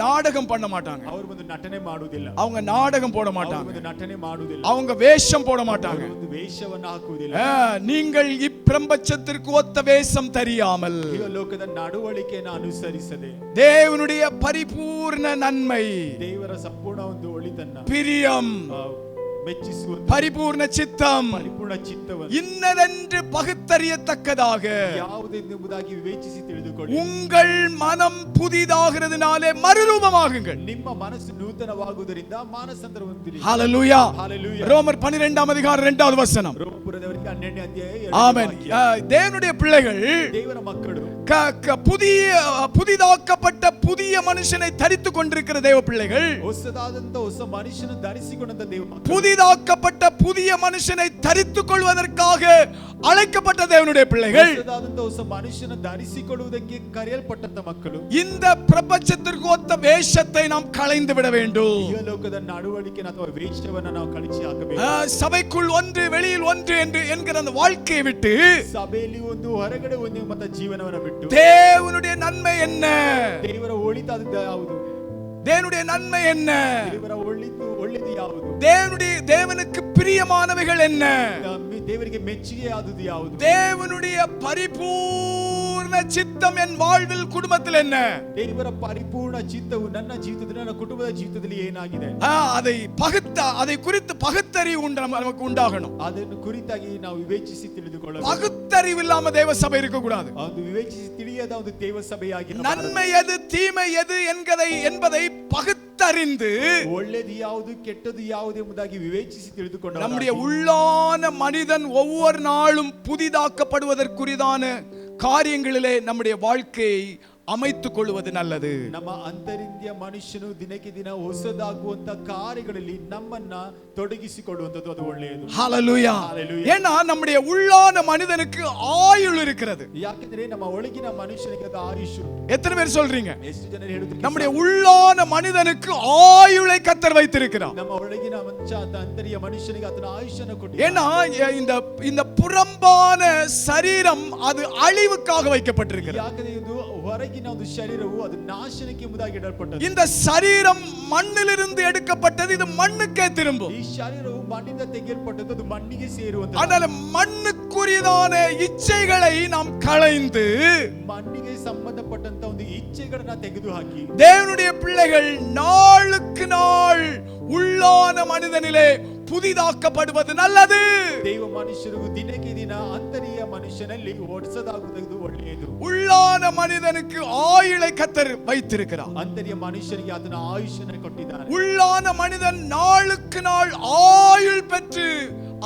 நாடகம் பண்ண மாட்டாங்க, ಅವರು ಒಂದು ನಟನೆ ಮಾಡುವುದಿಲ್ಲ, அவங்க நாடகம் போட மாட்டாங்க, ಒಂದು ನಟನೆ ಮಾಡುವುದಿಲ್ಲ, அவங்க வேஷம் போட மாட்டாங்க, ಒಂದು ವೇಷವನ್ನು ಹಾಕುವುದಿಲ್ಲ. நீங்கள் இப்பிரபஞ்சத்திற்கு ஒத்த வேஷம் தெரியாமல் ಈ ಲೋಕದ ನಡವಳಿಕೆಯನ್ನು ಅನುಸರಿಸದೆ தேவனுடைய பரிபூர்ண நன்மை, ದೇವರ ಸಂಪೂರ್ಣ ಒಂದು ಒಳಿತನ್ನ, பிரியம், ಮೆಚ್ಚಿಸುವ பரிபூர்ண சித்தம், ಪರಿಪೂರ್ಣ ಚಿತ್ತವನ್ನು இன்னதென்று பகுத்தறியத்தக்கதாக ಯಾವುದೆಂಬುದಾಗಿ ವಿವೇಚಿಸಿ ತಿಳಿದುಕೊಳ್ಳಿ. உங்கள் மனம் புதிதாகிறதுனாலே மறுரூபமாகுங்கள். ನಿಮ್ಮ ಮನಸ್ಸು ನೂತನವಾಗುವುದರಿಂದ ಮಾನಸಾಂತರ ಹೊಂದಿರಿ. ஹalleluya. ஹalleluya. ரோமர் 12ஆம் அதிகாரம் 2வது வசனம். ರೋಮಪುರದವರಿಗೆ 12ನೇ ಅಧ್ಯಾಯ ஆமென். தேவனுடைய பிள்ளைகள் ದೇವರ ಮಕ್ಕಳು புதிதாக்கப்பட்ட புதிய மனுஷனை தரித்துக் கொண்டிருக்கிற தேவ பிள்ளைகள், ಹೊಸದಾದಂತ ಹೊಸ ಮನುಷ್ಯನನ್ನು ಧರಿಸಿಕೊಂಡಂತ ದೇವ ಮಕ್ಕಳು, புதிதாக்கப்பட்ட புதிய மனுஷனை தரித்துக் கொள்வதற்காக அழைக்கப்பட்ட தேவனுடைய பிள்ளைகள், ಹೊಸದಾದಂತ ಹೊಸ ಮನುಷ್ಯನನ್ನು ಧರಿಸಿಕೊಳ್ಳುವುದಕ್ಕೆ ಕರೆಯಲ್ಪಟ್ಟಂತ ಮಕ್ಕಳು, இந்த பிரபஞ்சத்திற்கு ஒத்த வேஷத்தை நாம் களைந்து விட வேண்டும். ಈ ಲೋಕದ ನಡವಳಿಕೆಯನ್ನು ಅಥವಾ ವೇಷವನ್ನು ನಾವು ಕಳಿಸಿ ಹಾಕಬೇಕು. சபைக்குள் ஒன்று வெளியில் ஒன்று என்று என்கிற அந்த வாழ்க்கையை விட்டு ಸಭೆಯಲ್ಲಿ ಒಂದು ಹೊರಗಡೆ ಒಂದು ಎಂಬ ಜೀವನವನ್ನು ಬಿಟ್ಟು தேவனுடைய நன்மை என்ன, ದೇವರ ಒಳಿತಾದದ್ದು ಯಾವುದು, தேவனுடைய நன்மை என்ன, ದೇವರ ಒಳ್ಳೆಯದು ಯಾವುದು, தேவனுக்கு பிரியமானவைகள் என்ன, ದೇವರಿಗೆ ಮೆಚ್ಚುಗೆ ಆದದ್ದು ಯಾವುದು, தேவனுடைய பரிபூர்ண சித்தம் என் வாழ்வில் குடும்பத்தில் என்ன, ದೇವರ ಪರಿಪೂರ್ಣ ಚಿತ್ತವು ನನ್ನ ಜೀವಿತದಲ್ಲಿ, ನನ್ನ ಕುಟುಂಬದ ಜೀವಿತದಲ್ಲಿ ಏನಾಗಿದೆ, அதை குறித்து பகுத்தறிவு நமக்கு உண்டாகணும். ಅದನ್ನು ಕುರಿತಾಗಿ ನಾವು ವಿವೇಚಿಸಿ ತಿಳಿದುಕೊಳ್ಳಬೇಕು. பகுத்தறிவு இல்லாம தேவ சபை இருக்க கூடாது. ಅದು ವಿವೇಚಿಸಿ ತಿಳಿಯದ ಒಂದು ದೇವ ಸಭೆಯಾಗಿ, நன்மை எது தீமை எது என்பதை பகுத்தறிந்து ಒಳ್ಳೆಯದು ಯಾವುದು ಕೆಟ್ಟದ್ದು ಯಾವುದು ಎಂಬುದಾಗಿ ವಿವೇಚಿಸಿ ತಿಳಿದುಕೊಂಡು நம்முடைய உள்ளான மனிதன் ஒவ்வொரு நாளும் புதிதாக்கப்படுவதற்குரியதான காரியங்களிலே நம்முடைய வாழ்க்கையை அமைத்துக் கொள்வது நல்லது. ನಮ್ಮ ಅಂತರಿಂದ್ರಿಯ ಮನುಷ್ಯನು ದಿನಕ್ಕೆ ದಿನ ಹೊಸದಾಗುವಂತ ಕಾರ್ಯಗಳಲ್ಲಿ ನಮ್ಮನ್ನ ತೊಡಗಿಸಿಕೊಳ್ಳುವಂತದ್ದು ಅದು ಒಳ್ಳೆಯದು. ஹalleluya. ஏன்னா நம்முடைய உள்ளான மனிதனுக்கு ஆயுள் இருக்கிறது. ಯಾಕಂದ್ರೆ ನಮ್ಮ ಒಳಗಿನ ಮನುಷ್ಯನಿಗೆ ಅದು ಆಯುಷ್. எத்தனை பேர் சொல்றீங்க? ಎಷ್ಟು ಜನರು ಹೇಳುತ್ತಾರೆ? நம்முடைய உள்ளான மனிதனுக்கு ஆயுளை கர்த்தர் வைத்திருக்கிறார். ನಮ್ಮ ಒಳಗಿನ ಅಂತರಿಯ ಮನುಷ್ಯನಿಗೆ ಆತನ ಆಯುಷನ್ನು ಕೊಟ್ಟಿದ್ದಾನೆ. ஏன்னா இந்த புறம்பான சரீரம் அது அழிவுக்காக வைக்கப்பட்டிருக்கிறது. ಯಾಕಂದ್ರೆ ಇದು ಹೊರಗಿನ ಒಂದು ಶರೀರವು ಅದು ನಾಶನಕ್ಕೆ ಎಂಬುದಾಗಿ ಇಡಲ್ಪಟ್ಟದ್ದು. இந்த சரீரம் மண்ணிலிருந்து எடுக்கப்பட்டது, இது மண்ணுக்கே திரும்பும். ಈ ಶರೀರವು ಮಣ್ಣಿಂದ ತೆಗೆಯಲ್ಪಟ್ಟದ್ದು, ಅದು ಮಣ್ಣಿಗೆ ಸೇರುವಂತದ್ದು. அதனால மண்ணுக்குரியதான இச்சைகளை நாம் களைந்து ಮಣ್ಣಿಗೆ ಸಂಬಂಧಪಟ್ಟಂತ ಒಂದು ಇಚ್ಛೆಗಳನ್ನ ತೆಗೆದುಹಾಕಿ தேவனுடைய பிள்ளைகள் நாளுக்கு நாள் உள்ளான மனிதனிலே புதிதாக்கப்படுவது நல்லது. ದೇವ ಮನುಷ್ಯರಿಗೂ ದಿನಕ್ಕೆ ದಿನ ಅಂತರಿಯ ಮನುಷ್ಯನಲ್ಲಿ ಹೊಸದಾಗುವುದು ಒಳ್ಳೆಯದು. உள்ளான மனிதனுக்கு ஆயுளை கர்த்தர் வைத்திருக்கிறார். ಅಂತರಿಯ ಮನುಷ್ಯನಿಗೆ ಆತನ ಆಯುಷ್ಯವನ್ನು ಕೊಟ್ಟಿದ್ದಾನೆ. உள்ளான மனிதன் நாளுக்கு நாள் ஆயுள் பெற்று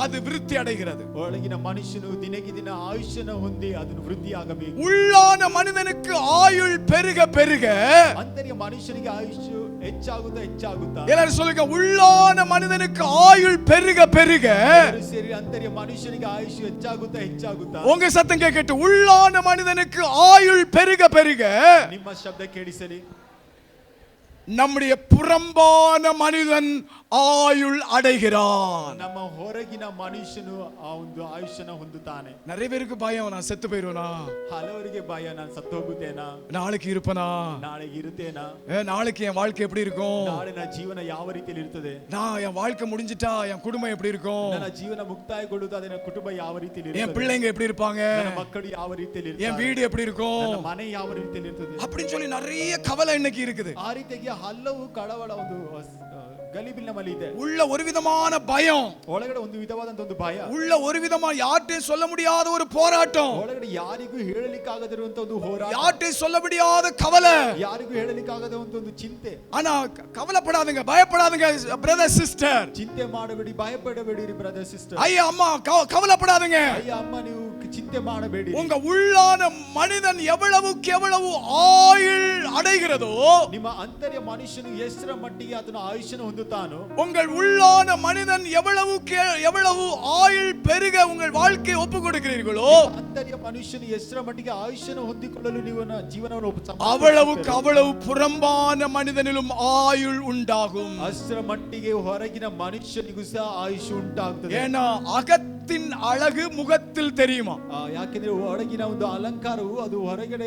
அது விருத்தி அடைகிறது. ಒಳಗಿನ ಮನುಷ್ಯನು ದಿನಕ್ಕೆ ದಿನ ಆಯುಷ್ಯನ ಹೊಂದಿ ಅದನ್ನು ವೃದ್ಧಿಯಾಗಬೇಕು. உள்ளான மனிதனுக்கு ஆயுள் பெருக பெருக ಅಂತರಿಯ ಮನುಷ್ಯನಿಗೆ ಆಯುಷ್ಯ ಹೆಚ್ಚಾಗುತ್ತಾ ಹೆಚ್ಚಾಗುತ್ತಾ எல்லாரும் சொல்லுங்க, உள்ளான மனிதனுக்கு ஆயுள் பெருக பெருக. ಸೇರಿ ಅಂತರಿಯ ಮನುಷ್ಯನಿಗೆ ಆಯುಷ್ಯ ಹೆಚ್ಚಾಗುತ್ತಾ ಹೆಚ್ಚಾಗುತ್ತಾ. உங்க சத்தம் கேட்கட்டும். உள்ளான மனிதனுக்கு ஆயுள் பெருக பெருக ನಿಮ್ಮ ಶಬ್ದ ಕೇಳಿಸಲಿ. நம்முடைய புறம்பான மனிதன் ஆயுள் அடைகிறான். ನಮ್ಮ ಹೊರಗಿನ ಮನುಷ್ಯನು ಆ ಒಂದು ಆಯುಷ್ಯನ ಹೊಂದುತ್ತಾನೆ. நிறைய பேருக்கு பயம், நான் செத்து போயிருவேனா, ಹಲವರಿಗೆ ಭಯ, ನಾನು ಸತ್ತು ಹೋಗುತ್ತೇನಾ, நாளைக்கு இருப்பனா, ನಾಳೆ ಇರುತ್ತೇನಾ, நாளைக்கு என் வாழ்க்கை எப்படி இருக்கும், ನಾಳಿನ ಜೀವನ ಯಾವ ರೀತಿಯಲ್ಲಿ ಇರ್ತದೆ, நான் என் வாழ்க்கை முடிஞ்சிட்டா என் குடும்பம் எப்படி இருக்கும், ನನ್ನ ಜೀವನ ಮುಕ್ತಾಯಗೊಳ್ಳುತ್ತದೆ, ನನ್ನ ಕುಟುಂಬ ಯಾವ ರೀತಿಯಲ್ಲಿ என் ಇರ್ತದೆ, பிள்ளைங்க எப்படி இருப்பாங்க, ನನ್ನ ಮಕ್ಕಳು ಯಾವ ರೀತಿಯಲ್ಲಿ என் ಇರ್ತಾರೆ, வீடு எப்படி இருக்கும், ನನ್ನ ಮನೆ ಯಾವ ರೀತಿಯಲ್ಲಿ ಇರ್ತದೆ அப்படின்னு சொல்லி நிறைய கவலை இன்னைக்கு இருக்குது. ಆ ರೀತಿಯಾಗಿ ಹಲವು ಕಳವಳ ಒಂದು ಗಲಿಬಿಲ್ ನಮ್ಮಲ್ಲಿ ಇದೆ. உள்ள ஒரு விதமான பயம், ಒಳಗಡೆ ಒಂದು ವಿಧವಾದಂತ ಒಂದು ಭಯ, உள்ள ஒரு விதமான யார்ட்டையும் சொல்ல முடியாத ஒரு போராட்டம், ಒಳಗಡೆ ಯಾರಿಗೂ ಹೇಳಲಿಕ್ಕಾಗದಿರುವಂತ ಒಂದು ಹೋರಾಟ, யார்ட்டையும் சொல்ல முடியாத கவலை, ಯಾರಿಗೂ ಹೇಳಲಿಕ್ಕಾಗದ ಒಂದು ಚಿಂತೆ. ஆனா கவலைப்படாதீங்க, பயப்படாதீங்க பிரதர் சிஸ்டர், ಚಿಂತೆ ಮಾಡಬೇಡಿ, ಭಯಪಡಬೇಡಿ ಬ್ರದರ್ ಸಿಸ್ಟರ್. ஐயா அம்மா கவலைப்படாதீங்க. ಅಯ್ಯ ಅಮ್ಮ, ನೀವು ಚಿಂತೆ ಮಾಡಬೇಡಿ. உங்க உள்ளான மனிதன் எவ்வளவுக்கு எவ்வளவு ஆயுள் அடைகிறதோ, ನಿಮ್ಮ ಅಂತರ್ಯ ಮನುಷ್ಯನು ಎಷ್ಟರ ಮಟ್ಟಿಗೆ ಆತನ ಆಯುಷ್ಯನ ಹೊಂದುತ್ತಾನೋ, உங்கள் உள்ளான மனிதன் எவ்வளவுக்கு எவ்வளவு ஆயுள் பெருக உங்கள் வாழ்க்கையை ஒப்பு கொடுக்கிறீர்களோ, ಅಂತರ್ಯ ಮನುಷ್ಯನು ಎಷ್ಟರ ಮಟ್ಟಿಗೆ ಆಯುಷ್ಯನ ಹೊಂದಿಕೊಳ್ಳಲು ನೀವು ಜೀವನವನ್ನು அவ்வளவுக்கு அவ்வளவு புறம்பான மனிதனிலும் ஆயுள் உண்டாகும். ಅಷ್ಟರ ಮಟ್ಟಿಗೆ ಹೊರಗಿನ ಮನುಷ್ಯನಿಗೂ ಸಹ ಆಯುಷ್ಯ ಉಂಟಾಗುತ್ತದೆ. ஏன்னா அகத்தின் அழகு முகத்தில் தெரியுமா. ಯಾಕೆಂದ್ರೆ ಒಳಗಿನ ಒಂದು ಅಲಂಕಾರವು ಅದು ಹೊರಗಡೆ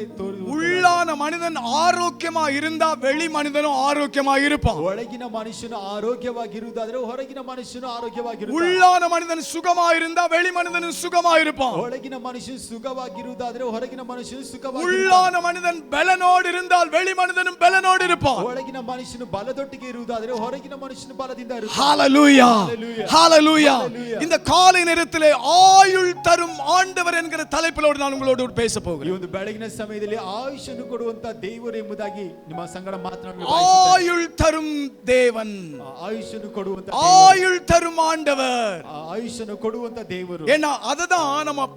உள்ளான மனிதன் ஆரோக்கியமா இருந்தா வெளி மனிதனும் ஆரோக்கியமா இருப்பான். ಒಳಗಿನ ಮನುಷ್ಯನು ಆರೋಗ್ಯವಾಗಿರುವುದಾದ್ರೆ ಹೊರಗಿನ ಮನುಷ್ಯನು ಆರೋಗ್ಯವಾಗಿರುತ್ತಾನೆ. உள்ளான மனிதன் சுகமா இருந்தா வெளி மனிதனும் சுகமா இருப்பான். ಒಳಗಿನ ಮನುಷ್ಯನು ಸುಖವಾಗಿರುವುದಾದ್ರೆ ಹೊರಗಿನ ಮನುಷ್ಯನು ಸುಖವಾಗಿ. உள்ளான மனிதன் பலனோடு இருந்தால் வெளி மனிதனும் பலனோடு இருப்பான். ಒಳಗಿನ ಮನುಷ್ಯನು ಬಲದೊಟ್ಟಿಗೆ ಇರುವುದಾದ್ರೆ ಹೊರಗಿನ ಮನುಷ್ಯನು ಬಲದಿಂದ ಇರುತ್ತಾನೆ. ஹalleluya, ஹalleluya. இந்த காலை நேரத்திலே ஆயுள் தரும் ஆண்டவர் என்கிற தலைப்பிலோடு நான் உங்களோடு பேச போகிறேன். ಈ ಒಂದು ಬೆಳಗಿನ ಸಮಯದಲ್ಲಿ ಆಯುಷ್ಯನ್ನು ಕೊಡುವಂತ ದೇವರು ಎಂಬುದಾಗಿ ನಿಮ್ಮ ಸಂಗಡ ಮಾತನಾಡಲು ஆயுள் தரும் தேவன், ಆಯುಷ್ಯನ್ನು ಕೊಡುವಂತ ஆயுள் தரும் ஆண்டவர், ಆಯುಷ್ಯನ್ನು ಕೊಡುವಂತ ದೇವರು. ஏன்னா அதுதான் நம்ம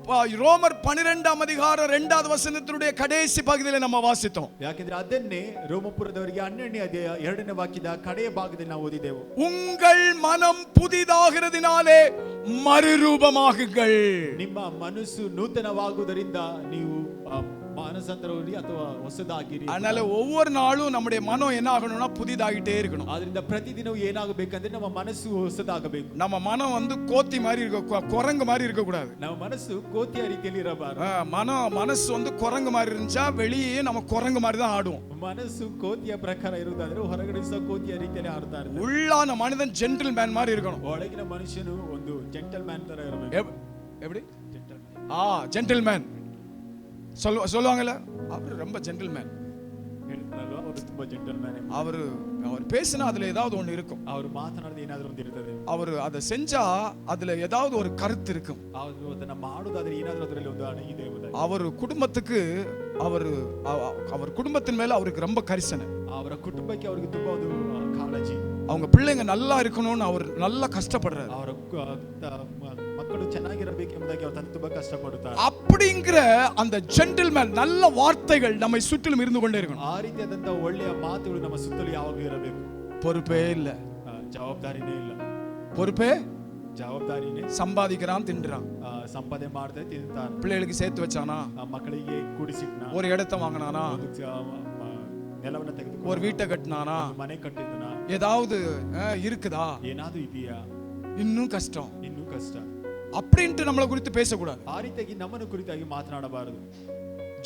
ரோமர் 12ஆம் அதிகாரம் 2வது வசனத்தினுடைய கடைசி பகுதியில நம்ம வாசித்தோம். ಯಾಕೆಂದ್ರೆ ಅದನ್ನೇ ರೋಮಪುರದವರಿಗೆ 12ನೇ ಅಧ್ಯಾಯ 2ನೇ ವಾಕ್ಯದ ಕಡೆಯ ಭಾಗದಲ್ಲಿ ನಾವು ಓದಿದೆವು. உங்கள் மனம் புதிதாகிறதினாலே மறுரூபமாகுங்கள். ನಿಮ್ಮ ಮನಸ್ಸು ನೂತನವಾಗುವುದರಿಂದ ನೀವು ಮಾನಸಾಂತರವಾಗಿ ಅಥವಾ ಹೊಸದಾಗಿರಿ. அதனால ஒவ்வொரு நாளும் நம்முடைய மனம் என்ன ஆகணும்னா புதிதாகிட்டே இருக்கணும். ಆದ್ರಿಂದ ಪ್ರತಿದಿನವೂ ಏನಾಗಬೇಕಂದ್ರೆ ನಮ್ಮ ಮನಸ್ಸು ಹೊಸದಾಗಬೇಕು. நம்ம மனம் கோத்தி மாதிரி இருக்க, குரங்கு மாதிரி இருக்க கூடாது. ನಮ್ಮ ಮನಸ್ಸು ಕೋತಿಯ ರೀತಿಯಲ್ಲಿ ಇರಬಾರದು. மனசு குரங்கு மாதிரி இருந்துச்சா வெளியே நம்ம குரங்கு மாதிரி தான் ஆடுவோம். ಮನಸ್ಸು ಕೋತಿಯ ಪ್ರಕಾರ ಇರುವುದಾದ್ರೆ ಹೊರಗಡೆ ಸಹ ಕೋತಿಯ ರೀತಿಯಲ್ಲಿ ಆಡ್ತಾ ಇರ್ತಾರೆ. உள்ளான மனிதன் ஜென்டில்மேன் மாதிரி இருக்கணும். ಒಳಗಿನ ಮನುಷ್ಯನು ಒಂದು ಜೆಂಟಲ್ಮ್ಯಾನ್ ತರ ಇರಬೇಕು. எப்படி ஜென்டில்மேன் சொல்லுவாங்கல்ல, அவர் ரொம்ப ஜென்டில்மேன். ಹೇಳ್ತಾರಲ್ವಾ, ಅವರು ತುಂಬಾ ಜೆಂಟಲ್ಮ್ಯಾನ್. அவர் பேசினா அதுல ஏதாவது ஒண்ணு இருக்கும். ಅವರು ಮಾತನಾಡದೆ ಏನಾದರೂ ಒಂದು ಇರ್ತದೆ. அவர் அதை செஞ்சா அதுல ஏதாவது ஒரு கருத்து இருக்கும். ಅವರು ಅದನ್ನ ಮಾಡುವುದಾದ್ರೆ ಏನಾದರೂ ಅದರಲ್ಲಿ ಒಂದು ಅಣಿ ಇದೆ. அவர் குடும்பத்துக்கு அவர் குடும்பத்தின் மேல அவருக்கு ரொம்ப கரிசனை. ಅವರ ಕುಟುಂಬಕ್ಕೆ ಅವರಿಗೆ ತುಂಬಾ ಒಂದು ಕಾಳಜಿ. அவங்க பிள்ளைங்க நல்லா இருக்கணும்னு அவர் நல்லா கஷ்டப்படுறாரு. ಅವರ ಮಕ್ಕಳು ಚೆನ್ನಾಗಿರಬೇಕೆಂಬುದಾಗಿ ಅವರು ತಂದೆ ತುಂಬಾ ಕಷ್ಟಪಡುತ್ತಾರೆ. அப்படிங்கிற அந்த ஜென்டில்மேன் நல்ல வார்த்தைகள் நம்மை சுற்றிலும் இருந்து கொண்டே இருக்கணும். ಆ ರೀತಿಯಾದಂತ ಒಳ್ಳೆಯ ಮಾತುಗಳು ನಮ್ಮ ಸುತ್ತಲೂ ಯಾವಾಗಲೂ ಇರಬೇಕು. பொறுப்பே இல்ல, ಜವಾಬ್ದಾರಿನೇ ಇಲ್ಲ. பொறுப்பே ಜವಾಬ್ದಾರಿನೇ. சம்பாதிக்கிறான், தின்றான், ಸಂಪಾದನೆ ಮಾಡ್ತಾರೆ, ತಿಂತಾರೆ. பிள்ளைகளுக்கு சேர்த்து வச்சானா, ಮಕ್ಕಳಿಗೆ ಕೂಡಿಸಿಟ್ನಾ, ஒரு இடத்தை வாங்கினானா, ನೆಲವನ್ನ ತೆಗೆದುಕೊಂಡು ஒரு வீட்டை கட்டினானா, ಮನೆ ಕಟ್ಟಿದನಾ, ஏதாவது இருக்குதா, ಏನಾದರೂ ಇದೆಯಾ, இன்னும் கஷ்டம், ಇನ್ನೂ ಕಷ್ಟ அப்படின்ட்டு நம்மளை குறித்து பேசக்கூடாது. ಆ ರೀತಿಯಾಗಿ ನಮ್ಮನ್ನು ಕುರಿತಾಗಿ ಮಾತನಾಡಬಾರದು.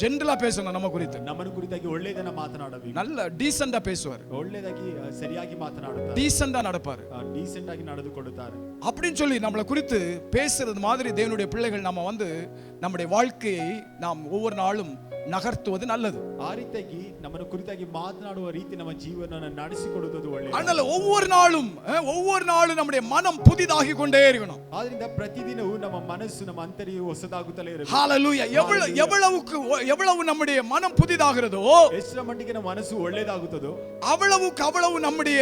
ஜென்ரலா பேசணும் நம்ம குறித்து. ನಮ್ಮನ್ನು ಕುರಿತಾಗಿ ಒಳ್ಳೆಯದನ್ನ ಮಾತನಾಡಬೇಕು. நல்ல டீசெண்டா பேசுவார், ಒಳ್ಳೆಯದಾಗಿ ಸರಿಯಾಗಿ ಮಾತನಾಡುತ್ತಾರೆ, டீசெண்டா நடப்பாரு, ಡೀಸೆಂಟ್ ಆಗಿ ನಡೆದುಕೊಳ್ಳುತ್ತಾರೆ அப்படின்னு சொல்லி நம்மளை குறித்து பேசுறது மாதிரி தேவனுடைய பிள்ளைகள் நம்ம நம்முடைய வாழ்க்கையை நாம் ஒவ்வொரு நாளும் நகர்த்துவது நல்லது. ಆ ರೀತಿಯಾಗಿ ನಮ್ಮನ್ನು ಕುರಿತಾಗಿ ಮಾತನಾಡುವ ರೀತಿ ನಮ್ಮ ಜೀವನವನ್ನು ನಡೆಸಿಕೊಳ್ಳುವುದು ಒಳ್ಳೆಯದು. அதனால ஒவ்வொரு நாளும் நம்முடைய மனம் புதிதாகி கொண்டே இருக்கணும். ಆದ್ದರಿಂದ ಪ್ರತಿದಿನವೂ ನಮ್ಮ ಮನಸ್ಸು, ನಮ್ಮ ಅಂತರ್ಯವು ಹೊಸದಾಗುತ್ತಲೇ ಇರಬೇಕು. ஹalleluya. எவ்வளவு நம்முடைய மனம் புதிதாகிறதோ, ಎಷ್ಟರ ಮಟ್ಟಿಗೆ ನಮ್ಮ ಮನಸ್ಸು ಒಳ್ಳೆಯದಾಗುತ್ತದೋ அவ்வளவு நம்முடைய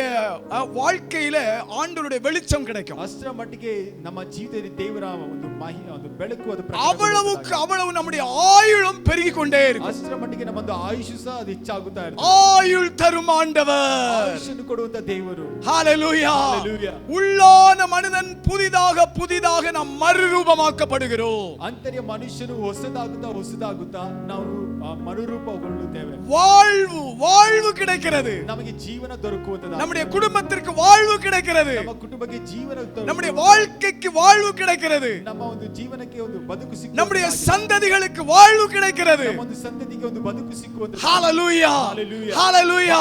வாழ்க்கையில ஆண்டவருடைய வெளிச்சம் கிடைக்கும். ಅಷ್ಟರ ಮಟ್ಟಿಗೆ ನಮ್ಮ ಜೀವಿತದಲ್ಲಿ ದೇವರ ಒಂದು ಬೆಳಕು, ಅದು அவ்வளவு நம்முடைய ஆயுளும் பெருகிக் கொண்டே இருக்கும். ಅಷ್ಟರ ಮಟ್ಟಿಗೆ ನಮ್ಮದು ಆಯುಷು ಸಹ ಅದು ಹೆಚ್ಚಾಗುತ್ತಾ ಇರುತ್ತೆ. ஆயுள் தரும் ஆண்டவர், ಆಯುಷನ್ನು ಕೊಡುವಂತ ದೇವರು. ஹalleluya. ஹalleluya. உள்ளான மனிதன் புதிதாக நாம் மறுரூபமாக்கப்படுகிறோம். ಅಂತರ್ಯ ಮನುಷ್ಯನು ಹೊಸದಾಗುತ್ತಾ ನಾವು ಮರುರೂಪಗೊಳ್ಳುತ್ತೇವೆ. வாழ்வு கிடைக்கிறது, ನಮಗೆ ಜೀವನ ದೊರಕುತ್ತದೆ. நம்முடைய குடும்பத்திற்கு வாழ்வு கிடைக்கிறது, ನಮ್ಮ ಕುಟುಂಬಕ್ಕೆ ಜೀವನ, நம்முடைய வாழ்க்கைக்கு வாழ்வு கிடைக்கிறது, ನಮ್ಮ ಒಂದು ಜೀವನಕ್ಕೆ ಒಂದು ಬದುಕು ಸಿಕ್ಕುತ್ತದೆ, நம்முடைய சந்ததிகளுக்கு வாழ்வு கிடைக்கிறது, ನಮ್ಮ ಒಂದು ಸಂತತಿಗೆ ಒಂದು ಬದುಕು ಸಿಕ್ಕುತ್ತದೆ. ஹalleluya, ஹalleluya.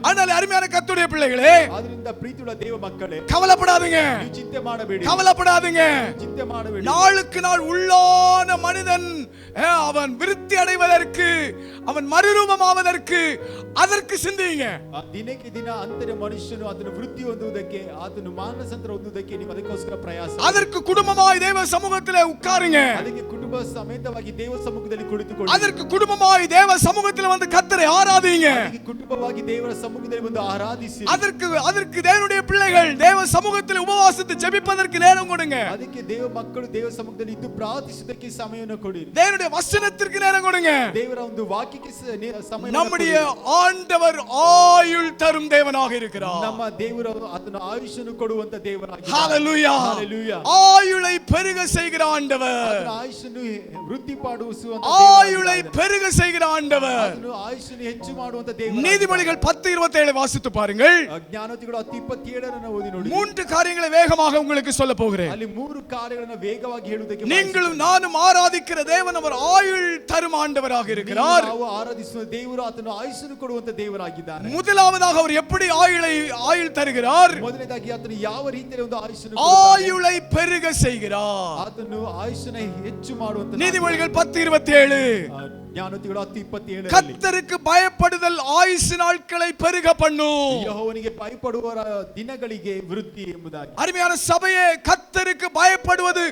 அதனால அருமையான கர்த்தருடைய பிள்ளைகளே, ಆದ್ದರಿಂದ ಪ್ರೀತಿಯುಳ್ಳ ದೇವ ಮಕ್ಕಳೇ, கவலைப்படாதீங்க, ನೀವು ಚಿಂತೆ ಮಾಡಬೇಡಿ, கவலைப்படாதீங்க, ಚಿಂತೆ ಮಾಡಬೇಡಿ. நாளுக்கு நாள் உள்ளான மனிதன் அவன் விருத்தி அடைவதற்கு, அவன் மறுரூபமாவதற்கு அதற்கு சிந்தியுங்க. ದಿನಕ್ಕೆ ದಿನ ಅಂತರ್ಯ ಮನುಷ್ಯನು ಅದನ್ನು ವೃದ್ಧಿ ಹೊಂದುವುದಕ್ಕೆ, ಅದನ್ನು ಮಾನಸಾಂತರ ಹೊಂದುವುದಕ್ಕೆ ನೀವು ಅದಕ್ಕೋಸ್ಕರ ಪ್ರಯಾಸ. அதற்கு குடும்பமாய் தேவ சமூகத்திலே உட்காருங்க. ಅದಕ್ಕೆ ಕುಟುಂಬ ಸಮೇತವಾಗಿ ದೇವ ಸಮ್ಮುಖದಲ್ಲಿ ಕುಳಿತುಕೊಳ್ಳಿ. அதற்கு குடும்பமாய் தேவ சமூகத்தில் வந்து கர்த்தரை ஆராதிங்க. ಅದಕ್ಕೆ ಕುಟುಂಬವಾಗಿ ದೇವರ ಸಮ್ಮುಖದಲ್ಲಿ ಬಂದು ಆರಾಧಿಸಿ. அதற்கு தேவனுடைய பிள்ளைகள் தேவ சமூகத்தில் உபவாசித்து ஜெபிப்பதற்கு நேரம் கொடுங்க. ಅದಕ್ಕೆ ದೇವ ಮಕ್ಕಳು ದೇವ ಸಮ್ಮುಖದಲ್ಲಿ ಇದ್ದು ಪ್ರಾರ್ಥಿಸುವುದಕ್ಕೆ ಸಮಯವನ್ನು ಕೊಡಿ. தேவனுடைய வசனத்திற்கு நேரம் கொடுங்க. ದೇವರ ಒಂದು ವಾಕ್ಯಕ್ಕೆ ಸಮಯ. நம்முடைய ஆண்டவர் ஆயுள் தரும் தேவனாக இருக்கிறார். ನಮ್ಮ ದೇವರು ಆತನ ಆಯುಷ್ಯನ್ನು ಕೊಡುವಂತ ದೇವರಾಗಿದ್ದಾನೆ. ஹalleluya, ஹalleluya. ஆயுளை பெருக செய்கிற ஆண்டவர், ಆತನ ಆಯುಷ್ಯನ್ನು ವೃದ್ಧಿ ಮಾಡುವಂತ ஆயுளை பெருக செய்கிற ஆண்டவர், ಆತನ ಆಯುಷ್ಯನ್ನು ಹೆಚ್ಚು ಮಾಡುವಂತ ದೇವರು. நீதிமொழிகள் 10:27 வாசித்து பாருங்கள். ಜ್ಞಾನೋಕ್ತಿಗಳು 10:27 ಓದಿ ನೋಡಿ. 3 காரியங்களை வேகமாக உங்களுக்கு சொல்ல போகிறேன். ಅಲ್ಲಿ 3 ಕಾರ್ಯಗಳನ್ನು ವೇಗವಾಗಿ ಹೇಳುವುದಕ್ಕೆ. நீங்களும் நானும் ஆராதிக்கிற தேவன் அவர் ஆயுள் தரும் ஆண்டவராக இருக்கிறார். ನಾವು ಆರಾಧಿಸುವ ದೇವರು ಆತನ ಆಯುಷ್ಯನ್ನು ಕೊಡುವಂತ ದೇವರಾಗಿದ್ದಾನೆ. முதலாவதாக அவர் எப்படி ஆயுள் தருகிறார்? ಮೊದಲನೇದಾಗಿ ಆತನು ಯಾವ ರೀತಿಯಲ್ಲಿ ಒಂದು ಆಯುಷ್ಯನ್ನು ஆயுளை பெருக செய்கிறார். ಆತನು ಆಯುಷ್ಯನ್ನು ಹೆಚ್ಚು ಮಾಡುವಂತ. நீதிமொழிகள் 10:27. ಜ್ಞಾನೋಕ್ತಿಗಳು 10:27. கர்த்தருக்கு பயப்படுதல் ஆயுசு நாட்களை பெருக பண்ணும். ಯೆಹೋವನಿಗೆ ಭಯಪಡುವವರ ದಿನಗಳಿಗೆ ವೃದ್ಧಿ ಎಂಬುದಾಗಿ. அருமையான சபையே, கர்த்தருக்கு பயப்படுவது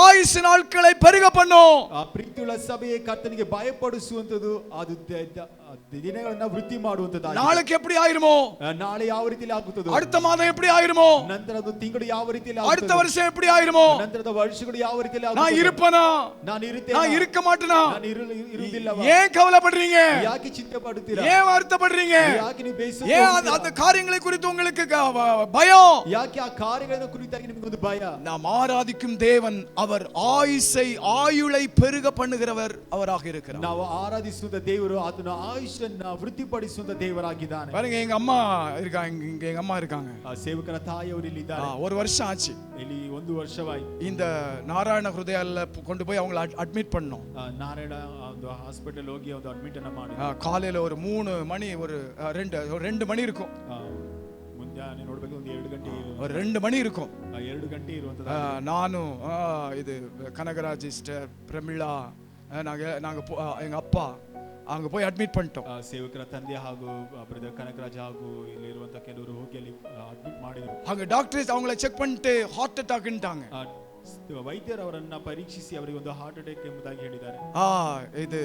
ஆயுசு நாட்களை பெருக பண்ணும். ಆ ಪ್ರೀತಿಯುಳ್ಳ ಸಭೆಯೇ ಕರ್ತನಿಗೆ ಭಯಪಡಿಸುವಂತದ್ದು ಅದು ದಿನಗಳನ್ನ ವೃದ್ಧಿ ಮಾಡುವಂತದ್ದು. நாளைக்கு எப்படி ஆயிருமோ, ನಾಳೆ ಯಾವ ರೀತಿಯಲ್ಲಿ ಆಗುತ್ತದೋ, அடுத்த மாதம் எப்படி ஆயிருமோ, ನಂತರದ ತಿಂಗಳು ಯಾವ ರೀತಿಯಲ್ಲಿ அடுத்த ಆಗುತ್ತದೋ, வருஷம் எப்படி ஆயிருமோ, ನಂತರದ ವರ್ಷಗಳು ಯಾವ ರೀತಿಯಲ್ಲಿ நான் ಆಗುತ್ತದೋ, இருப்பேனா, ನಾನು ಇರುತ್ತೇನೆ, நான் இருக்க மாட்டேனா, ನಾನು ಇರುವುದಿಲ್ಲವಾ, ஏன் கவலைப்படுறீங்க, ಯಾಕೆ ಚಿಂತೆ ಪಡುತ್ತೀರಾ, ஏன் வருத்தப்படுறீங்க, ಯಾಕೆ ನೀವು ஏன் அந்த காரியங்களை குறித்து உங்களுக்கு பயம், ಯಾಕೆ ಆ ಕಾರ್ಯಗಳನ್ನು ಕುರಿತಾಗಿ ನಿಮಗೆ ಒಂದು ಭಯ. நாம் ஆராதிக்கும் தேவன் அவர் ஆயுளை பெருக பண்ணுகிறவர் அவராக இருக்கிறார். ನಾವು ಆರಾಧಿಸುವ ದೇವರು ಆತನ ಆಯುಷ್ಯನ್ನ ವೃದ್ಧಿಪಡಿಸುವ ದೇವರಾಗಿದ್ದಾನೆ. பாருங்க, எங்க அம்மா இருக்காங்க, இங்க எங்க அம்மா இருக்காங்க. ಆ ಸೇವಕರ ತಾಯಿಯವರು ಇಲ್ಲಿ ಇದ್ದಾರೆ. ஒரு வருஷம் ஆச்சு, ಇಲ್ಲಿ 1 ವರ್ಷವಾಯಿತು. இந்த நாராயண ஹிருதயால கொண்டு போய் அவங்களை அட்மிட் பண்ணோம். ನಾರಾಯಣ ಒಂದು ಹಾಸ್ಪಿಟಲ್ ಹೋಗಿ ಒಂದು ಅಡ್ಮಿಟ್ ಅನ್ನ ಮಾಡಿ. காலையில ஒரு 3 மணி, ஒரு 2 மணி இருக்கும். ಮುಂಜಾನೆ ನೋಡ್ಬೇಕು ಒಂದು 2 ಗಂಟೆ, ஒரு 2 மணி இருக்கும். 2 ಗಂಟೆ ಇರುವಂತದ್ದು. ನಾನು இது கனகராஜ் சிஸ்டர் பிரமிளா, நாங்க எங்க அப்பா அங்க போய் அட்மிட் பண்ணிட்டோம். ಸೇವಕರ ತಂದೆ ಹಾಗೂ ಬ್ರದರ್ ಕನಕರಾಜ್ ಹಾಗೂ ಇಲ್ಲಿ ಇರುವಂತ ಕೆಲವರು ಹೋಗಿ ಅಲ್ಲಿ ಅಡ್ಮಿಟ್ ಮಾಡಿದ್ರು. அங்க டாக்டர்ஸ் அவங்கள செக் பண்ணிட்டு ஹார்ட் அட்டாக்ன்ட்டாங்க. ವೈದ್ಯರು ಅವರನ್ನ ಪರೀಕ್ಷಿಸಿ ಅವರಿಗೆ ಒಂದು ಹಾರ್ಟ್ ಅಟ್ಯಾಕ್ ಎಂಬುದಾಗಿ ಹೇಳಿದ್ದಾರೆ. இது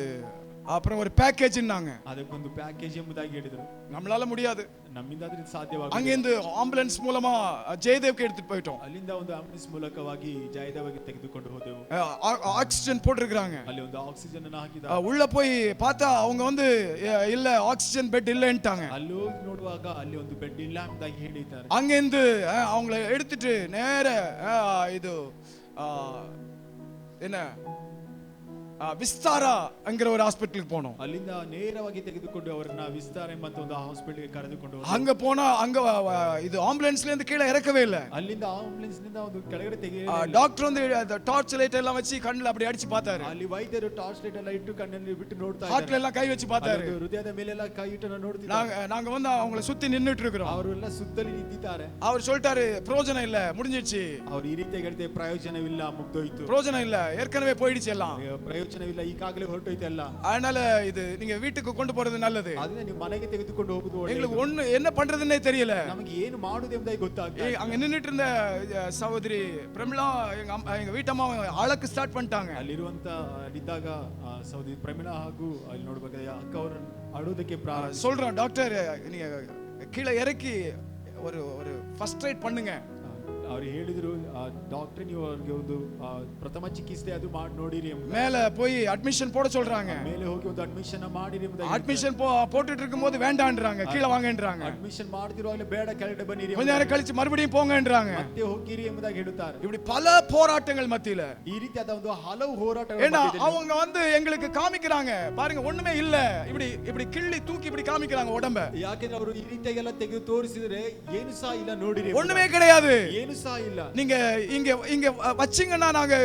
அப்புறம் ஒரு பேக்கேஜ்னாங்க. ಅದಕ್ಕೊಂದು ಪ್ಯಾಕೇಜ್ ಎಂಬುದಾಗಿ ಹೇಳಿದರು. நம்மளால முடியாது. ನಮ್ಮಿಂದ ಅದು ಸಾಧ್ಯವಾಗಲಿಲ್ಲ. அங்கிருந்து ஆம்புலன்ஸ் மூலமா ஜெயதேவ்க்கு எடுத்துட்டு போயிட்டோம். ಅಲ್ಲಿಂದ ಒಂದು ಆಂಬುಲೆನ್ಸ್ ಮೂಲಕವಾಗಿ ಜಯದೇವಗೆ ತೆಗೆದುಕೊಂಡು ಹೋದೆವು. ஆக்சிஜன் போட்டிருக்காங்க. ಅಲ್ಲಿ ಒಂದು ಆಕ್ಸಿಜನ್ ಅನ್ನು ಹಾಕಿದ್ದಾರೆ. உள்ள போய் பார்த்தா அவங்க வந்து இல்ல ஆக்சிஜன் பெட் இல்லன்ட்டாங்க. ಅಲ್ಲಿ ಹೋಗಿ ನೋಡುವಾಗ ಅಲ್ಲಿ ಒಂದು ಬೆಡ್ ಇಲ್ಲ ಎಂಬುದಾಗಿ ಹೇಳಿದ್ದಾರೆ. அங்கிருந்து அவங்கள எடுத்துட்டு நேர இது என்ன விஸ்தாரா என்கிற ஒரு ஹாஸ்பிடலுக்கு போனோம். ಅಲ್ಲಿಂದ ನೇರವಾಗಿ ತೆಗೆದುಕೊಂಡು ಅವರನ್ನ ವಿಸ್ತಾರ ಎಂಬ ಒಂದು ಹಾಸ್ಪಿಟಲ್ಗೆ ಕರೆದುಕೊಂಡು ಹೋದರು. அங்க போனா அங்க இது ஆம்புலன்ஸ்ல இருந்து கீழே இறக்கவே இல்ல. ಅಲ್ಲಿಂದ ಆಂಬುಲೆನ್ಸ್ ನಿಂದ ಒಂದು ಕೆಳಗಡೆ டாக்டர் வந்து டார்ச் லைட் எல்லாம் வச்சு கண்ணுல அப்படி அடிச்சு பார்த்தாரு. ಅಲ್ಲಿ ವೈದ್ಯರು ಟಾರ್ಚ್ ಲೈಟ್ ಎಲ್ಲ ಇಟ್ಟು ಕಣ್ಣಲ್ಲಿ ಬಿಟ್ಟು ನೋಡ್ತಾ ಇದ್ದಾರೆ. ஹார்ட்ல எல்லாம் கை வச்சு பார்த்தாரு. ಹೃದಯದ ಮೇಲೆಲ್ಲ ಕೈ ಇಟ್ಟು ನೋಡ್ತಿದ್ದಾರೆ. நாங்க வந்து அவங்கள சுத்தி நின்னுட்டு இருக்கோம். ಅವರೆಲ್ಲ ಸುತ್ತಲಿ ನಿಂತಿದ್ದಾರೆ. அவர் சொல்லிட்டாரு பிரயோஜனம் இல்ல முடிஞ்சிடுச்சு. ಅವರು ಈ ರೀತಿ ಹೇಳಿದೆ ಪ್ರಯೋಜನವಿಲ್ಲ ಮುಗ್ದೋಯ್ತು. பிரயோஜனம் இல்ல ஏற்கனவே போயிடுச்சு எல்லாம். ಪ್ರಯೋಜನವಿಲ್ಲ ಈಗಾಗಲೇ ಹೊರಟೋಯ್ತು ಎಲ್ಲ. அதனால இது நீங்க வீட்டுக்கு கொண்டு போறது நல்லது. ಅದನ್ನ ನೀವು ಮನೆಗೆ ತೆಗೆದುಕೊಂಡು ಹೋಗುವುದು ಒಳ್ಳೆಯದು. எங்களுக்கு ஒண்ணு என்ன பண்றதுன்னே தெரியல. ನಮಗೆ ಏನು ಮಾಡುವುದು ಎಂಬುದಾಗಿ ಗೊತ್ತಾಗ್ತಿಲ್ಲ. அங்க நின்னுட்டு இருந்த சகோதரி பிரமிளா எங்க வீட்டம்மா அழக்கு ஸ்டார்ட் பண்ணிட்டாங்க. ಅಲ್ಲಿರುವಂತ ಇದ್ದಾಗ ಸಹೋದರಿ ಪ್ರಮಿಳಾ ಹಾಗೂ ಅಲ್ಲಿ ನೋಡಬೇಕಾದ ಅಕ್ಕ ಅವರು ಅಳುವುದಕ್ಕೆ சொல்றோம் டாக்டர் நீங்க கீழே இறக்கி ஒரு ஃபர்ஸ்ட் எய்ட் பண்ணுங்க. ಅವರು ಹೇಳಿದ್ರು ಡಾಕ್ಟರ್ ನೀವು ಅವರಿಗೆ ಒಂದು ಪ್ರಥಮ ಚಿಕಿತ್ಸೆ ಅದು ಮಾಡಿ ನೋಡಿರಿ. மேல போய் அட்மிஷன் போட சொல்றாங்க. ಮೇಲೆ ಹೋಗಿ ಒಂದು ಅಡ್ಮಿಷನ್ ಮಾಡಿರಿ ಎಂಬುದಾಗಿ. அட்மிஷன் போட்டுட்டு இருக்கும்போது வேண்டாம்ன்றாங்க, கீழ வாங்கன்றாங்க. ಅಡ್ಮಿಷನ್ ಮಾಡ್ತಿರುವಾಗಲೇ ಬೇಡ ಕೆಳಗಡೆ ಬನ್ನಿರಿ. கொஞ்ச நேரம் கழிச்சு மறுபடியும் போங்கன்றாங்க. ಮತ್ತೆ ಹೋಗಿರಿ ಎಂಬುದಾಗಿ ಹೇಳುತ್ತಾರೆ. இப்படி பல போராட்டங்கள் மத்தியில ಈ ರೀತಿಯಾದ ಒಂದು ಹಲವು ಹೋರಾಟಗಳು. ஏன்னா அவங்க வந்து எங்களுக்கு காமிக்கிறாங்க பாருங்க ஒண்ணுமே இல்ல, இப்படி கிள்ளி தூக்கி இப்படி காமிக்கிறாங்க உடம்ப. ಯಾಕೆಂದ್ರೆ ಅವರು ಈ ರೀತಿಯಾಗೆಲ್ಲ ತೆಗೆದು ತೋರಿಸಿದ್ರೆ ಏನು ಸಹ ಇಲ್ಲ ನೋಡಿರಿ, ஒண்ணுமே கிடையாது, ಏನು ಸಹ ಇಲ್ಲ. நீங்க இங்க வச்சீங்கன்னா நாங்க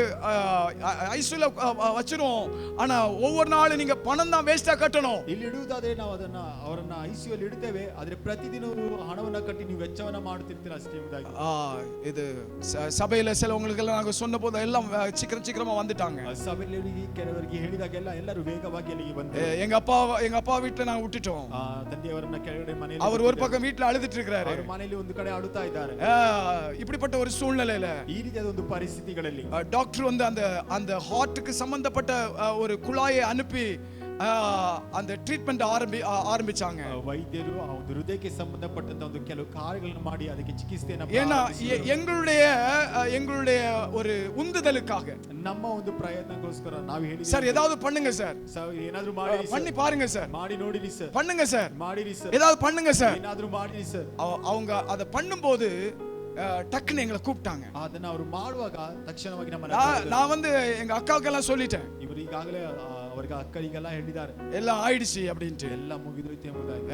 ஐசியூல வச்சிருவோம், ஆனா ஒவ்வொரு நாளும் நீங்க பணம் தான் வேஸ்டா கட்டணும். ಇಲ್ಲಿ ಇಡುವುದಾದ್ರೆ ನಾವು ಅವರನ್ನ ಐಸಿಯು ಅಲ್ಲಿ ಇಡುತ್ತೇವೆ, ಆದ್ರೆ ಪ್ರತಿದಿನವೂ ಹಣವನ್ನ ಕಟ್ಟಿ ನೀವು ವೆಚ್ಚವನ್ನ ಮಾಡುತ್ತಿರ್ತೀರಾ ಅಷ್ಟೇ ಎಂಬುದಾಗಿ. இது சபையில சிலவங்களுக்கு எல்லாம் நாங்க சொன்ன போது எல்லாம் சீக்கிரமா வந்துட்டாங்க. ಸಭೆಯಲ್ಲಿ ಕೆಲವರಿಗೆ ಹೇಳಿದಾಗೆಲ್ಲ ಎಲ್ಲರೂ ವೇಗವಾಗಿ ಅಲ್ಲಿಗೆ ಬಂದರು. எங்க அப்பா வீட்ல நாங்க விட்டுட்டோம். ತಂದೆಯವರನ್ನ ಕೆಳಗಡೆ ಮನೆಯಲ್ಲಿ அவர் ஒரு பக்கம் வீட்ல அழுதுட்டு இருக்காரு, ಅವರು ಮನೆಯಲ್ಲಿ ಒಂದು ಕಡೆ ಅಳುತ್ತಾ ಇದ್ದಾರೆ. இப்படிப்பட்ட ஒரு சூழ்நிலையில ಈ ರೀತಿಯಾದ ಒಂದು ಪರಿಸ್ಥಿತಿಗಳಲ್ಲಿ டாக்டர் வந்து அந்த ஹார்ட்டுக்கு சம்பந்தப்பட்ட ஒரு குழாயை அனுப்பி அந்த ட்ரீட்மெண்ட் ஆரம்பிச்சாங்க. ವೈದ್ಯರು ಆ ಒಂದು ಹೃದಯಕ್ಕೆ ಸಂಬಂಧಪಟ್ಟಂತ ಒಂದು ಕೆಲವು ಕಾರ್ಯಗಳನ್ನು ಮಾಡಿ ಅದಕ್ಕೆ ಚಿಕಿತ್ಸೆಯನ್ನು ஏன்னா எங்களுடைய ஒரு உந்துதலுக்காக ನಮ್ಮ ಒಂದು ಪ್ರಯತ್ನಕ್ಕೋಸ್ಕರ ನಾವು ಹೇಳಿ சார் ஏதாவது பண்ணுங்க சார், ಏನಾದರೂ ಮಾಡಿರಿ, பண்ணி பாருங்க சார், ಮಾಡಿ ನೋಡಿರಿ ಸರ್, பண்ணுங்க சார், ಮಾಡಿರಿ ಸರ್, ஏதாவது பண்ணுங்க சார், ಏನಾದರೂ ಮಾಡಿರಿ ಸರ್. அவங்க அதை பண்ணும்போது டக்குன்னு எங்களை கூப்பிட்டாங்க. ಅದನ್ನ ಅವರು ಮಾಡುವಾಗ ತಕ್ಷಣವಾಗಿ நான் வந்து எங்க அக்காவுக்கெல்லாம் சொல்லிட்டேன், ಇವರು ಈಗಾಗಲೇ ಅವರಿಗೆ ಅಕ್ಕರಿಗೆಲ್ಲ ಹೇಳಿದ್ದಾರೆ எல்லாம் ஆயிடுச்சு அப்படின்ட்டு, ಎಲ್ಲ ಮುಗಿದೋಯ್ತು ಎಂಬುದಾಗಿ.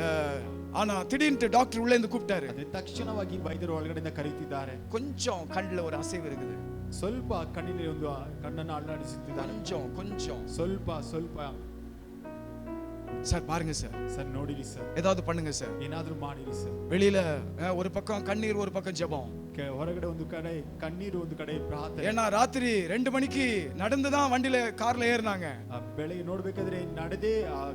ஆனா திடீர்னு டாக்டர் உள்ள இருந்து கூப்பிட்டாரு. ಅದೇ ತಕ್ಷಣವಾಗಿ ವೈದ್ಯರು ಒಳಗಡೆಯಿಂದ ಕರೀತಿದ್ದಾರೆ. கொஞ்சம் கண்ணுல ஒரு அசைவு இருக்குது, ಸ್ವಲ್ಪ ಕಣ್ಣಿನಲ್ಲಿ ಒಂದು ಕಣ್ಣನ್ನು ಅಲ್ಲಾಡಿಸುತ್ತಿದ್ದಾರೆ, கொஞ்சம் ಸ್ವಲ್ಪ சார் பாருங்க சார், ಸರ್ ನೋಡಿರಿ ಸರ್, ஏதாவது பண்ணுங்க சார், ಏನಾದ್ರೂ ಮಾಡಿರಿ ಸರ್. வெளியில ஒரு பக்கம் கண்ணீர் ஒரு பக்கம் ஜெபம், ಹೊರಗಡೆ ಒಂದು ಕಡೆ ಕಣ್ಣೀರು ಒಂದು ಕಡೆ ಪ್ರಾರ್ಥನೆ. ஏன்னா ராத்திரி 2 மணிக்கு நடந்துதான் வண்டியில கார்ல ஏறினாங்க. ಬೆಳಗ್ಗೆ ನೋಡ್ಬೇಕಾದ್ರೆ ನಡೆದೇ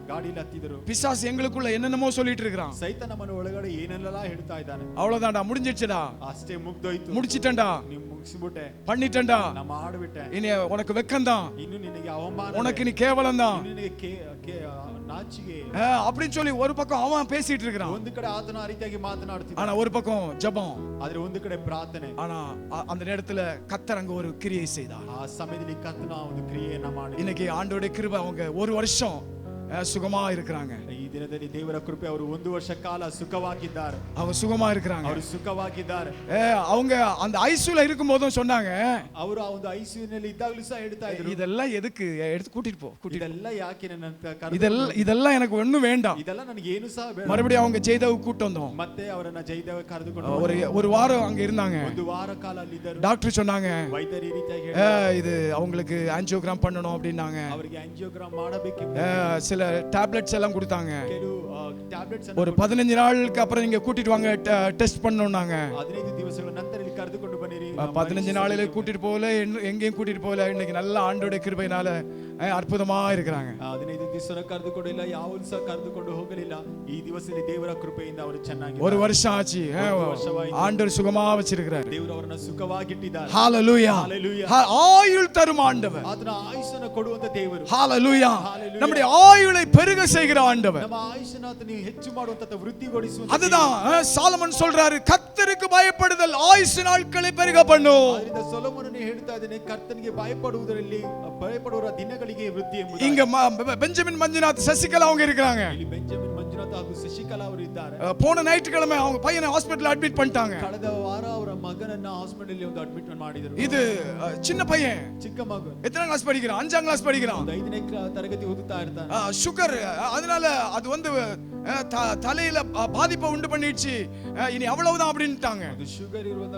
ಗಾಡಿಯಲ್ಲಿ ಹತ್ತಿದರು. பிசாசு எங்களுக்குள்ள என்னென்னமோ சொல்லிட்டு இருக்கான், ಸೈತಾನ ನಮ್ಮ ಒಳಗಡೆ ಏನೆಲ್ಲ ಹೇಳ್ತಾ ಇದ್ದಾನೆ. அவ்வளவுதான்டா முடிஞ்சிடுச்சுடா, ಅಷ್ಟೇ ಮುಗ್ದೋಯ್ತು, முடிச்சிட்டேன்டா, ನೀ ಮುಗಿಸಿಬಿಟ್ಟೆ, பண்ணிட்டேன்டா, ನಾ ಮಾಡಿಬಿಟ್ಟೆ, இனி உனக்கு வெக்கம்தான், ಇನ್ನು ನಿನಗೆ ಅವಮಾನ, உனக்கு நீ கேவலம் தான், ನಿನಗೆ ನಾಚಿಕೆ அப்படின்னு சொல்லி ஒரு பக்கம் அவன் பேசிட்டு இருக்கான். ಒಂದು ಕಡೆ ಆತನ ಆ ರೀತಿಯಾಗಿ ಮಾತನಾಡ್ತಿದ್ದ, ஆனா ஒரு பக்கம் ஜெபம், ಆದ್ರೆ ಒಂದು ಕಡೆ ಪ್ರಾರ್ಥನೆ. ஆனா அந்த நேரத்துல கர்த்தர் அங்க ஒரு கிரியை செய்தார். ಆ ಸಮಯದಲ್ಲಿ ಕರ್ತನ ಒಂದು ಕ್ರಿಯೆಯನ್ನ ಮಾಡಿ இன்னைக்கு ஆண்டவருடைய கிருபை அவங்க 1 வருஷம் சுகமா இருக்கிறாங்க. ಈ ದಿನದಲ್ಲಿ ದೇವರ ಕೃಪೆ ಅವರು 1 ವರ್ಷ ಕಾಲ ಸುಖವಾಗಿದ್ದಾರೆ. அவங்க சுகமா இருக்கிறாங்க, ಅವರು ಸುಖವಾಗಿದ್ದಾರೆ. அவங்க அந்த ஐசியூல இருக்கும் போதும் சொன்னாங்க, ಅವರು ಆ ಒಂದು ಐಸಿಯುನಲ್ಲಿ ಇದ್ದಾಗಲೂ ಸಹ ಹೇಳ್ತಾ ಇದ್ರು, இதெல்லாம் எதுக்கு எடுத்து கூட்டிட்டு போ, ಇದೆಲ್ಲ ಯಾಕೆ ನನ್ನ இதெல்லாம் எனக்கு ஒண்ணும் வேண்டாம், ಇದೆಲ್ಲ ನನಗೆ ಏನು ಸಹ ಬೇಡ. மறுபடியும் அவங்க ஜெயதேவ் கூட்டி வந்தோம். ಮತ್ತೆ ಅವರನ್ನ ಜಯದೇವ ಕರೆದುಕೊಂಡು ஒரு வாரம் அங்க இருந்தாங்க. ಒಂದು ವಾರ ಕಾಲ ಅಲ್ಲಿ ಇದ್ದರು. டாக்டர் சொன்னாங்க, ವೈದ್ಯರು ಈ ರೀತಿಯಾಗಿ இது அவங்களுக்கு ஆஞ்சியோகிராம் பண்ணணும் அப்படினாங்க. ಅವರಿಗೆ ಆಂಜಿಯೋಗ್ರಾಮ್ ಮಾಡಬೇಕು, சில டேப்லெட்ஸ் எல்லாம் கொடுத்தாங்க. ಕೆಲವು ಟ್ಯಾಬ್ಲೆಟ್ಸ್ ஒரு 15 நாளுக்கு அப்புறம் நீங்க கூட்டிட்டு வாங்க டெஸ்ட் பண்ணனும்னாங்க. 15 ದಿವಸಗಳ ನಂತರ ಇಲ್ಲಿ ಕರೆದುಕೊಂಡು ಬನ್ನಿರಿ. 15 நாளிலே கூட்டிட்டு போகல, எங்கேயும் கூட்டிட்டு போகல. இன்னைக்கு நல்ல ஆண்டவருடைய கிருபையினால அற்புதமா இருக்கிறாங்க. 15 ದಿವಸ ಕರೆದುಕೊಂಡಿಲ್ಲ, ಯಾವನು ಸಹ ಕರೆದುಕೊಂಡು ಹೋಗಲಿಲ್ಲ. ಈ ದಿವಸದಲ್ಲಿ ದೇವರ ಕೃಪೆಯಿಂದ ಅವರು ಚೆನ್ನಾಗಿ ஒரு வருஷம் ஆச்சு. ஆண்டவர் சுகமா வச்சிருக்கிறார். ದೇವರು ಅವರನ್ನು ಸುಖವಾಗಿಟ್ಟಿದ್ದಾರೆ. ஹalleluya. ஆயுள் தரும் ஆண்டவர். ಆತನ ಆಯುಷನ್ನು ಕೊಡುವಂತ ದೇವರು. ஹalleluya. நம்முடைய ஆயுளை பெருக செய்கிற ஆண்டவர். ನಮ್ಮ ಆಯುಷನ್ನು ಆತನು ಹೆಚ್ಚು ಮಾಡುವಂತ ವೃದ್ಧಿಗೊಳಿಸುವಂತ. அதுதான் சாலமன் சொல்றாரு, கர்த்தருக்கு பயப்படுதல் ஆயுசு நாட்களை பெருக பண்ணும். ಅದರಿಂದ ಸೊಲೊಮೋನನು ಹೇಳ್ತಾ ಇದ್ದಾನೆ, ಕರ್ತನಿಗೆ ಭಯಪಡುವುದರಲ್ಲಿ ಭಯಪಡುವರ ದಿನಗಳಿಗೆ ವೃದ್ಧಿ ಎಂಬುದು. இங்க பெஞ்சமின் மஞ்சுநாத் சசிகலா அவங்க இருக்காங்க. ಇಲ್ಲಿ ಬೆಂಜಮಿನ್ ಮಂಜುನಾಥ್ ಹಾಗೂ ಶಶಿಕಲಾ ಅವರು ಇದ್ದಾರೆ. போன ஞாயிற்றுக்கிழமை அவங்க பையனை ஹாஸ்பிடல்ல அட்மிட் பண்ணிட்டாங்க. ಕಳೆದ ವಾರ ಅವರ ಮಗನನ್ನ ಹಾಸ್ಪಿಟಲ್ ಅಲ್ಲಿ ಒಂದು ಅಡ್ಮಿಟ್ ಮಾಡಿದರು. இது சின்ன பையன், ಚಿಕ್ಕ ಮಗು. எத்தனை கிளாஸ் படிக்கிறான்? 5ஆம் கிளாஸ் படிக்கிறான். 5ನೇ ತರಗತಿ ಓದುತ್ತಾ ಇರ್ತಾನೆ. சுகர், அதனால அது வந்து தலையில பாதிப்பை உண்டு பண்ணிடுச்சு, இனி அவ்வளவுதான் அப்படின்ட்டாங்க. ಅದು ಶುಗರ್ ಇರುವಂತ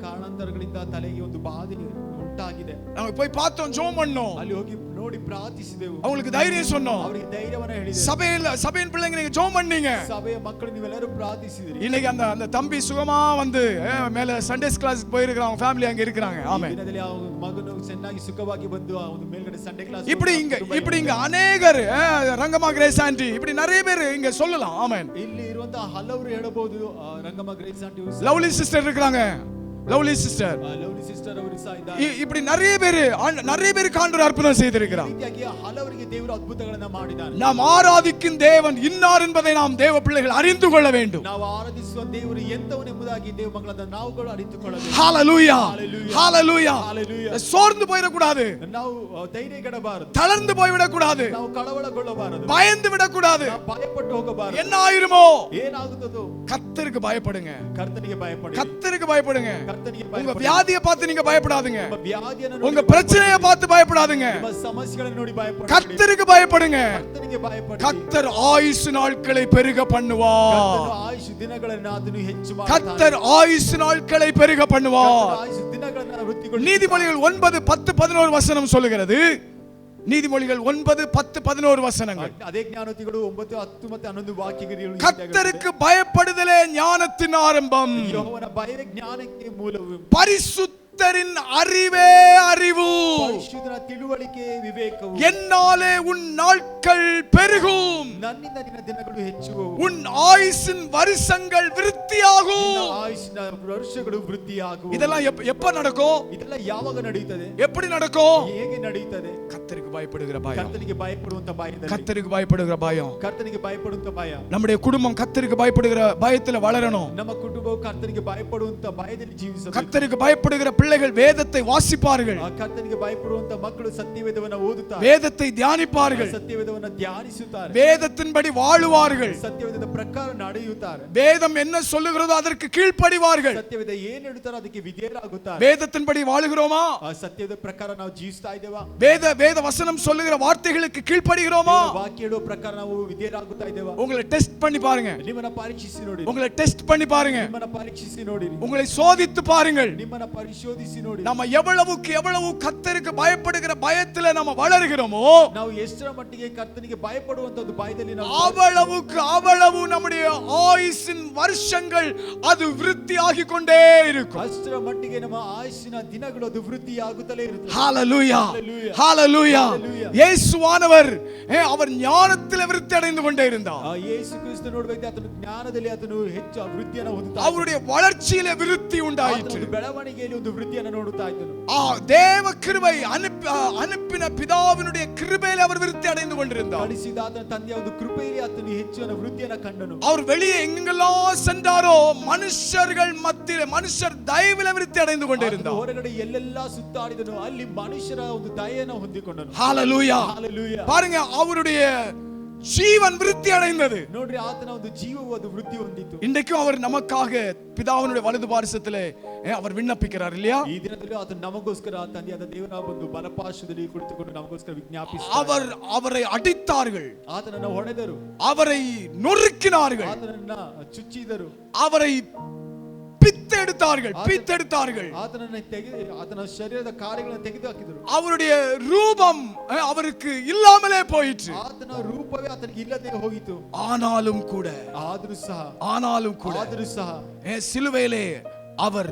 ಕಾರಣಾಂತರಗಳಿಂದ ತಲೆಗೆ ಒಂದು ಬಾಧೆ ಉಂಟಾಗಿದೆ. ನಾವು போய் பார்த்தோம், ஜெபம் பண்ணோம், ಅಲ್ಲಿ ಹೋಗಿ ನೋಡಿ ಪ್ರಾರ್ಥಿಸಿದೆವು. அவங்களுக்கு தைரியம் சொன்னோம், ಅವರಿಗೆ ಧೈರ್ಯವನ್ನು ಹೇಳಿದೆವು. சபையின் பிள்ளைங்க நீங்க ஜெபம் பண்ணீங்க, ಸಭೆಯ ಮಕ್ಕಳು ನೀವೆಲ್ಲರೂ ಪ್ರಾರ್ಥಿಸಿದ್ರಿ. இன்னைக்கு அந்த தம்பி சுகமா வந்து மேல சண்டேஸ் கிளாஸ்க்கு போய் இருக்காங்க, ஃபேமிலி அங்க இருக்காங்க. ஆமென். ದಿನದಲ್ಲಿ ಆ ಮಗನು ಚೆನ್ನಾಗಿ ಸುಖವಾಗಿ ಬಂದು ಆ ಒಂದು ಮೇಲ್ಗಡೆ ಸಂಡೇ ಕ್ಲಾಸ್. இப்படி இங்க அநேகர், ரங்கம்மா கிரேஸ் ஆண்டி, இப்படி நிறைய பேர் இங்க சொல்லலாம். ஆமென். ಇಲ್ಲಿ ಇರುವಂತ ಹಲವರು ಹೇಳಬಹುದು. Rangamma Grace aunty, lovely sister இருக்காங்க, லவ்லி சிஸ்டர் ಅವರು ಸಹ ಇದ್ದಾರೆ. இப்படி நிறைய பேர் ஆண்டவர் அற்புதம் செய்திருக்கிறார். ಈ ರೀತಿಯಾಗಿ ಹಲವರಿಗೆ ದೇವರು ಅದ್ಭುತಗಳನ್ನು ಮಾಡಿದ್ದಾನೆ. நாம் ஆராதிக்கும் தேவன் இன்னார் என்பதை நாம் தேவ பிள்ளைகள் அறிந்து கொள்ள வேண்டும். ನಾವು ಆರಾಧಿಸುವ ದೇವರು ಎಂತವನೆಂಬುದಾಗಿ ದೇವ ಮಕ್ಕಳಾದ ನಾವುಗಳು ಅರಿತುಕೊಳ್ಳಬೇಕು. ஹalleluya, ஹalleluya. சோர்ந்து போயிட கூடாது, ನಾವು ಧೈರ್ಯಗೆಡಬಾರದು, தளர்ந்து போய் விட கூடாது, ನಾವು ಕಳವಳಗೊಳ್ಳಬಾರದು, பயந்து விட கூடாது, ಭಯಪಟ್ಟು ಹೋಗಬಾರದು. என்ன ஆயிருமோ, ಏನಾಗುತ್ತದೋ கர்த்தருக்கு பயப்படுங்க, ಕರ್ತನಿಗೆ ಭಯಪಡಿ, கர்த்தருக்கு பயப்படுங்க. ಕರ್ತನಿಗೆ உங்க ಭಯಪಡಿ. வியாதியை பார்த்து நீங்க பயப்படாதீங்க, ವ್ಯಾಧಿಯನ್ನು உங்க பிரச்சனையை பார்த்து பயப்படாதீங்க, ನಿಮ್ಮ ಸಮಸ್ಯೆಗಳನ್ನು ನೋಡಿ ಭಯಪಡಿ. கர்த்தருக்கு பயப்படுங்க. ಕರ್ತನಿಗೆ ಭಯಪಡಿ. கர்த்தர் ஆயுசு நாட்களை பெருக பண்ணுவார். ಕರ್ತನು ಆಯುಷ್ ದಿನಗಳನ್ನು ಆತನು ಹೆಚ್ಚು ಮಾಡುತ್ತಾನೆ. கர்த்தர் ஆயுசு நாட்களை பெருக பண்ணுவார். ಆಯುಷ್ ದಿನಗಳನ್ನು ವೃದ್ಧಿಗೊಳಿಸುತ್ತಾನೆ. நீதிமொழிகள் 9, 10, 11 வசனம் சொல்லுகிறது. நீதிமொழிகள் 9, 10, 11 வசனங்கள். அதே ஞானோத்திகள் 9, 10 ಮತ್ತು 11 ವಾಕ್ಯಗಳು. கர்த்தருக்கு பயப்படுதலே ஞானத்தின் ஆரம்பம். ಯೆಹೋವನ ಭಯವೇ ಜ್ಞಾನಕ್ಕೆ ಮೂಲವು. பரிசுத்தரின் அறிவே அறிவு. ಪರಿಶುದ್ಧನ ತಿಳುವಳಿಕೆ ವಿವೇಕವು. என்னாலே உன் நாட்கள் பெருகும், ನನ್ನಿಂದ ನಿನ್ನ ದಿನಗಳು ಹೆಚ್ಚುವವು. உன் ஆயுசின் வருஷங்கள் விருத்தியாகும். ನಿನ್ನ ಆಯುಷ್ನ ವರ್ಷಗಳು ವೃದ್ಧಿಯಾಗುವು. இதெல்லாம் எப்ப நடக்கும்? ಇದೆಲ್ಲ ಯಾವಾಗ ನಡೆಯುತ್ತದೆ? எப்படி நடக்கும்? ಹೇಗೆ ನಡೆಯುತ್ತದೆ? கர்த்தருக்கு பயப்படுகிற பயம், ಕರ್ತನಿಗೆ ಭಯಪಡುವಂತ ಭಯದಲ್ಲಿ. கர்த்தருக்கு பயப்படுகிற பயம். ಕರ್ತನಿಗೆ ಭಯಪಡುವಂತ ಭಯ. நம்முடைய குடும்பம் கர்த்தருக்கு பயப்படுகிற பயத்துல வளரணும். ನಮ್ಮ ಕುಟುಂಬವು ಕರ್ತನಿಗೆ ಭಯಪಡುವಂತ ಭಯದಲ್ಲಿ ಜೀವಿಸಬೇಕು. கர்த்தருக்கு பயப்படுகிற பிள்ளைகள் வேதத்தை வாசிப்பார்கள், ಕರ್ತನಿಗೆ ಭಯಪಡುವಂತ ಮಕ್ಕಳು ಸತ್ಯವೇದವನ್ನು ಓದುತ್ತಾರೆ, வேதத்தை தியானிப்பார்கள், ಸತ್ಯವೇದವನ್ನು ಧ್ಯಾನಿಸುತ್ತಾರೆ, வேதத்தின்படி வாழுவார்கள், ಸತ್ಯವೇದದ ಪ್ರಕಾರ ನಡೆಯುತ್ತಾರೆ, வேதம் என்ன சொல்லுகிறதோ அதற்கு கீழ்ப்படிவார்கள். ಸತ್ಯವೇದ ಏನು ಹೇಳುತ್ತಾರೋ ಅದಕ್ಕೆ ವಿಧೇಯರಾಗುತ್ತಾರೆ. வேதத்தின்படி வாழுகிறோமா? ಸತ್ಯದ ಪ್ರಕಾರ ನಾವು ಜೀವಿಸ್ತಾ ಇದ್ದೇವಾ? வேத வசனம் சொல்லுகிற வார்த்தைகளுக்கு கீழ்ப்படிகிறோமா? ವಾಕ್ಯ ಹೇಳುವ ಪ್ರಕಾರ ನಾವು ವಿಧೇಯರಾಗುತ್ತಾ ಇದ್ದೇವಾ? உங்களை டெஸ்ட் பண்ணி பாருங்க, ನಿಮ್ಮನ್ನ ಪರೀಕ್ಷಿಸಿ ನೋಡಿ, உங்களை டெஸ்ட் பண்ணி பாருங்க, ನಿಮ್ಮನ್ನ ಪರೀಕ್ಷಿಸಿ ನೋಡಿ, உங்களை சோதித்து பாருங்கள். ನಿಮ್ಮನ್ನ ಪರಿಶೋಧಿಸಿ ನೋಡಿ. நம்ம எவ்வளவு கர்த்தருக்கு பயப்படுகிற பயத்துல நம்ம வளர்கிறோமோ, ನಾವು ಎಷ್ಟರ ಮಟ್ಟಿಗೆ ಕರ್ತನಿಗೆ ಭಯಪಡುವಂತದ್ದು ಭಯದಲ್ಲಿ ನಾವು அவ்வளவு நம்முடைய ஆயுசின் வருஷங்கள் அது விருத்தியாகிக் கொண்டே இருக்கும். ಅಷ್ಟರ ಮಟ್ಟಿಗೆ ನಮ್ಮ ಆಯುಷ್ಯನ ದಿನಗಳು ಅದು ವೃದ್ಧಿಯಾಗುತ್ತಲೇ ಇರುತ್ತದೆ. ஹalleluya, ஹalleluya. இயேசுவானவர் அவர் ஞானத்தில் விருத்தி அடைந்து கொண்டே இருந்தார். ಯೇಸು ಕ್ರಿಸ್ತ ನೋಡಬೇಕು, ಆತನು ಜ್ಞಾನದಲ್ಲಿ ಆತನು ಹೆಚ್ಚು ವೃದ್ಧಿಯನ್ನು ಹೊಂದುತ್ತಾ, அவருடைய வளர்ச்சியிலே விருத்தி உண்டாயிற்று, ಬೆಳವಣಿಗೆಯಲ್ಲಿ ಒಂದು ವೃದ್ಧಿಯನ್ನು ನೋಡುತ್ತಾ ಇದ್ದನು. தேவ கிருபை அனுப்பின பிதாவினுடைய கிருபையில் அவர் விருத்தி அடைந்து கொண்டிருந்தார். ಕಳಿಸಿದ ಆತನ ತಂದೆಯ ಒಂದು ಕೃಪೆಯಲ್ಲಿ ಆತನು ಹೆಚ್ಚಿನ ವೃದ್ಧಿಯನ್ನು ಕಂಡನು. அவர் வெளியே எங்கெல்லாம் சென்றாரோ மனுஷர்கள் மத்தியிலே மனுஷர் தயவில விருத்தி அடைந்து கொண்டிருந்தார். ಹೊರಗಡೆ ಎಲ್ಲೆಲ್ಲ ಸುತ್ತಾಡಿದನು, ಅಲ್ಲಿ ಮನುಷ್ಯರ ಒಂದು ದಯೆಯನ್ನು ಹೊಂದಿಕೊಂಡನು. ஹalleluya, ஹalleluya. பாருங்க, அவருடைய ஜீவன் விருத்தி அடைந்தது. ನೋಡ್ರಿ, ಆತನ ಒಂದು ಜೀವವು ಅದು ವೃದ್ಧಿ ಹೊಂದಿತು. இன்றைக்கும் அவர் நமக்காக பிதாவினுடைய வலது பாரிசத்திலே அவர் விண்ணப்பிக்கிறார் இல்லையா? ಈ ದಿನದಲ್ಲಿ ಆತನು ನಮಗೋಸ್ಕರ ತಂದೆಯಾದ ದೇವರ ಒಂದು ಬಲಪಾರ್ಶ್ವದಲ್ಲಿ ಕುಳಿತುಕೊಂಡು ನಮಗೋಸ್ಕರ ವಿಜ್ಞಾಪಿಸುತ್ತಾರೆ. அவரை அடித்தார்கள், ಆತನನ್ನು ಹೊಡೆದರು, அவரை நொறுக்கினார்கள், ಆತನನ್ನ ಚುಚ್ಚಿದರು, அவரை பித்தெடுத்தார்கள். ಆತನ ಶರೀರದ ಕಾರ್ಯಗಳನ್ನು ತೆಗೆದು ಹಾಕಿದರು. அவருடைய ரூபம் அவருக்கு இல்லாமலே போயிற்று. ಆತನ ರೂಪವೇ ಆತನಿಗೆ ಇಲ್ಲದೆ ಹೋಯಿತು. ஆனாலும் கூட ಆದರೂ ಸಹ சிலுவையிலே அவர்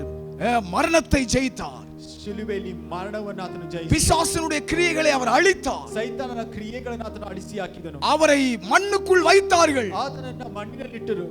மரணத்தை ஜெயித்தார். ಶಿಲುಬೆಯಲ್ಲಿ ಮರಣವನ್ನು ಆತನು ಜಯಿಸಿ பிசாசனுடைய கிரியைகளை அவர் அழித்தார். ಸೈತಾನನ ಕ್ರಿಯೆಗಳನ್ನು ಆತನು ಅಳಿಸಿ ಹಾಕಿದನು. அவரை மண்ணுக்குள் வைத்தார்கள். ಆತನನ್ನ ಮಣ್ಣಿನಲ್ಲಿಟ್ಟರು.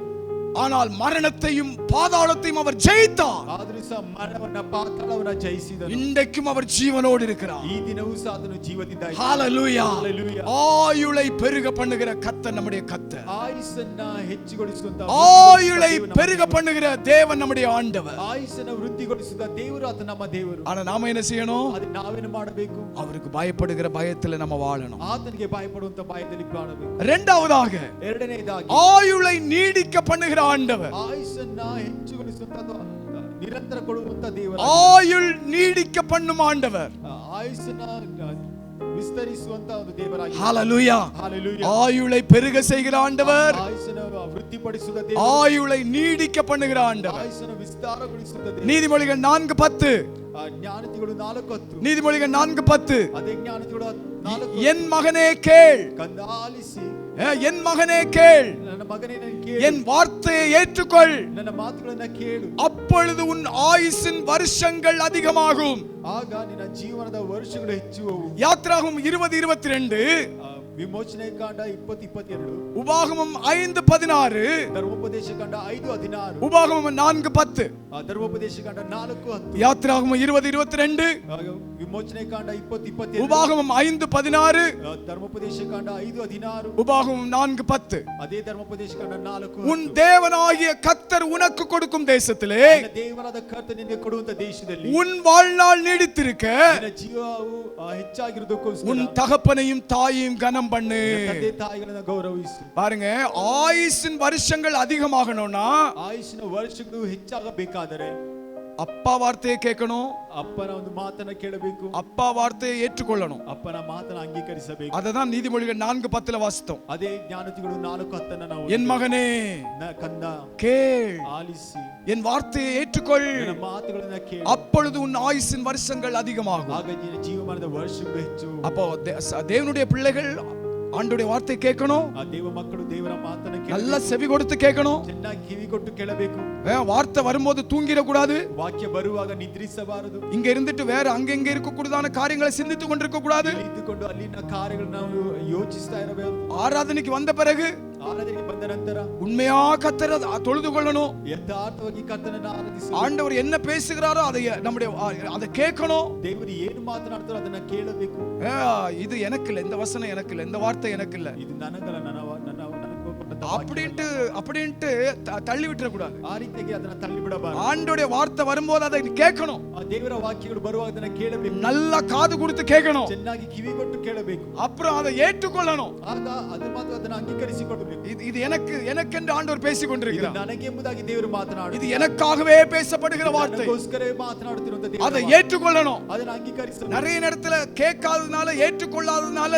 ஆனால் மரணத்தையும் பாதாளத்தையும் அவர் ஜெயித்தார். ಆದರೂ ಸಹ ಮರಣವನ್ನ ಪಾತಾಳವನ್ನ ಜಯಿಸಿದನು. இன்றைக்கும் அவர் ஜீவனோடு இருக்கிறார். ಈ ದಿನವೂ ಸಹ ಆತನು ಜೀವದಿಂದಾಗಿ. ஹalleluya. ஹalleluya. ஆயுளை பெருக பண்ணுகிற கர்த்தர் நம்முடைய கர்த்தர். ಆಯುಸ್ಸನ್ನ ಹೆಚ್ಚುಗೊಳಿಸುವಂತ ஆயுளை பெருக பண்ணுகிற தேவன் நம்முடைய ஆண்டவர். ಆಯುಸ್ಸನ್ನ ವೃದ್ಧಿಗೊಳಿಸುವ ದೇವರು ಆತ ನಮ್ಮ ದೇವರು. ஆனா நாம என்ன செய்யணும்? ಅದು ನಾವೇನು ಮಾಡಬೇಕು? அவருக்கு பயப்படுகிற பயத்துல நம்ம வாழணும். ಆತನಿಗೆ ಭಯಪಡುವಂತ ಭಯದಲ್ಲಿ ಬಾಳಬೇಕು. இரண்டாவதாக ಎರಡನೇದಾಗಿ ஆயுளை நீடிக்க பண்ணுகிற ஆண்டவர். ಆಯುಸ್ಸನ್ನ ಹೆಚ್ಚುಗೊಳಿಸುವಂತ ನಿರಂತರ ಕೊಡುವಂತ ದೇವರು. ஆயுள் நீடிக்க பண்ணும் ஆண்டவர். ಆಯುಸ್ಸನ್ನ ವಿಸ್ತರಿಸುವಂತ ಒಂದು ದೇವರಾಗಿ. ஹalleluya. ஹalleluya. ஆயுளை பெருக செய்கிற ஆண்டவர். ಆಯುಸ್ಸನ್ನ ವೃದ್ಧಿಪಡಿಸುವ ದೇವರು. ஆயுளை நீடிக்க பண்ணுகிற ஆண்டவர். ಆಯುಸ್ಸನ್ನ ವಿಸ್ತಾರಗೊಳಿಸುವ ದೇವರು. நீதிமொழிகள் 4:10. ಜ್ಞಾನತಿಗಳು 4:10. நீதிமொழிகள் 4:10. ಅದೇ ಜ್ಞಾನತಿಗಳು 4. என் மகனே கேள். ಕಂದ ಆಲಿಸಿ. என் மகனே கேள். ನನ್ನ ಮಗನೇ ಕೇಳು. என் வார்த்தையை ஏற்றுக்கொள். ನನ್ನ ಮಾತುಗಳನ್ನು ಕೇಳು. அப்பொழுது உன் ஆயுசின் வருஷங்கள் அதிகமாகும். ಆಗ ನಿನ್ನ ಜೀವನದ ವರ್ಷಗಳು ಹೆಚ್ಚುವವು. யாத்ராகமம் 20:22. ವಿಮೋಚನೆ ಕಾಂಡ 20:22. உபாகமம் 5:16. ಧರ್ಮೋಪದೇಶ ಕಾಂಡ 5:16. உபாகமம் 4:10. ಧರ್ಮೋಪದೇಶ ಕಾಂಡ 4:10. யாத்ராகமம் 20:22. ವಿಮೋಚನೆ ಕಾಂಡ 20:22. உபாகமம் 5:16. ಧರ್ಮೋಪದೇಶ ಕಾಂಡ 5:16. உபாகமம் 4:10. ಅದೇ ಧರ್ಮೋಪದೇಶ ಕಾಂಡ 4:10. உன் தேவனாகிய கர்த்தர் உனக்கு கொடுக்கும் தேசத்திலே ದೇವರಾದ ಕರ್ತನು ನಿನಗೆ ಕೊಡುವಂತ ದೇಶದಲ್ಲಿ உன் வாழ்நாள் நீடித்திருக்க ನಿನ್ನ ಜೀವವು ಹೆಚ್ಚಾಗಿರುವುದಕ್ಕೋಸ್ಕರ உன் தகப்பனையும் தாயையும் கனம் பண்ணு. ತಂದೆ ತಾಯಿಗಳನ್ನು ಗೌರವಿಸು. பாருங்க, ஆயுசின் வருஷங்கள் அதிகமாகணும்னா ಆಯುಷ್ನ ವರ್ಷಗಳು ಹೆಚ್ಚಾಗಬೇಕಾದರೆ அப்பா வார்த்தையை கேட்கணும். ಅಪ್ಪನ ಒಂದು ಮಾತನ್ನ ಕೇಳಬೇಕು. அப்பா வார்த்தையை ஏற்றுக்கொள்ளணும். ಅಪ್ಪನ ಮಾತನ್ನ ಅಂಗೀಕರಿಸಬೇಕು. அததான் நீதிமொழிகள் 4:10 வாசித்தோம். ಅದೇ ಜ್ಞಾನತಿಗಳು 4:10 ನಾವು என் மகனே ಕಂದ கேள், ಆಲಿಸಿ, என் வார்த்தையை ஏற்றுக்கொள், ನನ್ನ ಮಾತುಗಳನ್ನ ಕೇಳು, அப்பொழுது உன் ஆயுசின் வருஷங்கள் அதிகமாகும். ಆಗ ನಿನ್ನ ಜೀವಮಾನದ ವರ್ಷಗಳು ಹೆಚ್ಚು. அப்போ தேவனுடைய பிள்ளைகள் ஆண்டவருடைய வார்த்தை கேட்கணும். ಆ ದೇವ ಮಕ್ಕಳು ದೇವರ ಮಾತನ್ನ நல்லா செவி கொடுத்து கேட்கணும். ಚೆನ್ನಾಗಿ ಕಿವಿ ಕೊಟ್ಟು ಕೇಳಬೇಕು. வார்த்தை வரும்போது தூங்கிட கூடாது. ವಾಕ್ಯ ಬರುವಾಗ ನಿದ್ರಿಸಬಾರದು. இங்க இருந்துட்டு வேற அங்கங்க இருக்கக்கூடியதான காரியங்களை சிந்தித்து கொண்டிருக்க கூடாது. ಇದ್ದುಕೊಂಡು ಅಲ್ಲಿನ ಕಾರ್ಯಗಳನ್ನು ನಾವು ಯೋಚಿಸ್ತಾ ಇರಬೇಕು. ஆராதனைக்கு வந்த பிறகு ಆರಾಧನೆಗೆ ಬಂದ ನಂತರ உண்மையா கர்த்தரை தொழுது கொள்ளணும். ಯಥಾರ್ಥವಾಗಿ ಕರ್ತನನ್ನು ಆರಾಧಿಸಬೇಕು. ஆண்டவர் என்ன பேசுகிறாரோ அதை கேட்கணும். ದೇವರು ಏನು ಮಾತನಾಡ್ತಾರೋ ಅದನ್ನ ಕೇಳಬೇಕು. இது எனக்கு இல்ல, இந்த வசனம் எனக்கு இல்ல, இந்த வார்த்தை எனக்கு இல்ல, ಇದು ನನಗಲ್ಲ, அப்படின்ட்டு தள்ளி விட்டுற கூடாது. ಆ ರೀತಿಯಾಗಿ ಅದನ್ನ ತಳ್ಳಿ ಬಿಡಬಾರದು. ஆண்டவருடைய வார்த்தை வரும்போது அதை கேட்கணும். ಆ ದೇವರ ವಾಕ್ಯಗಳು ಬರುವಾಗ ಅದನ್ನ ಕೇಳಬೇಕು. நல்லா காது கொடுத்து கேட்கணும். ಚೆನ್ನಾಗಿ ಕಿವಿ ಕೊಟ್ಟು ಕೇಳಬೇಕು. அப்புறம் அதை ஏற்றுக்கொள்ளணும். ಆಗ ಅದು ಮಾತ್ರ ಅದನ್ನ ಅಂಗೀಕರಿಸಿಕೊಳ್ಳಬೇಕು. இது எனக்கென்று ஆண்டவர் பேசிக் கொண்டிருக்கிறார். ನನಗೆ ಎಂಬುದಾಗಿ ದೇವರು ಮಾತನಾಡುತ್ತಾರೆ. இது எனக்காகவே பேசப்படுகிற வார்த்தை. ನನಗೋಸ್ಕರ ಮಾತನಾಡುತ್ತಿರುವಂತ ದೇವರು அதை ஏற்றுக்கொள்ளணும். ಅದನ್ನ ಅಂಗೀಕರಿಸಬೇಕು. நிறைய நேரத்துல கேட்காதனால ஏற்றுக்கொள்ளாதனால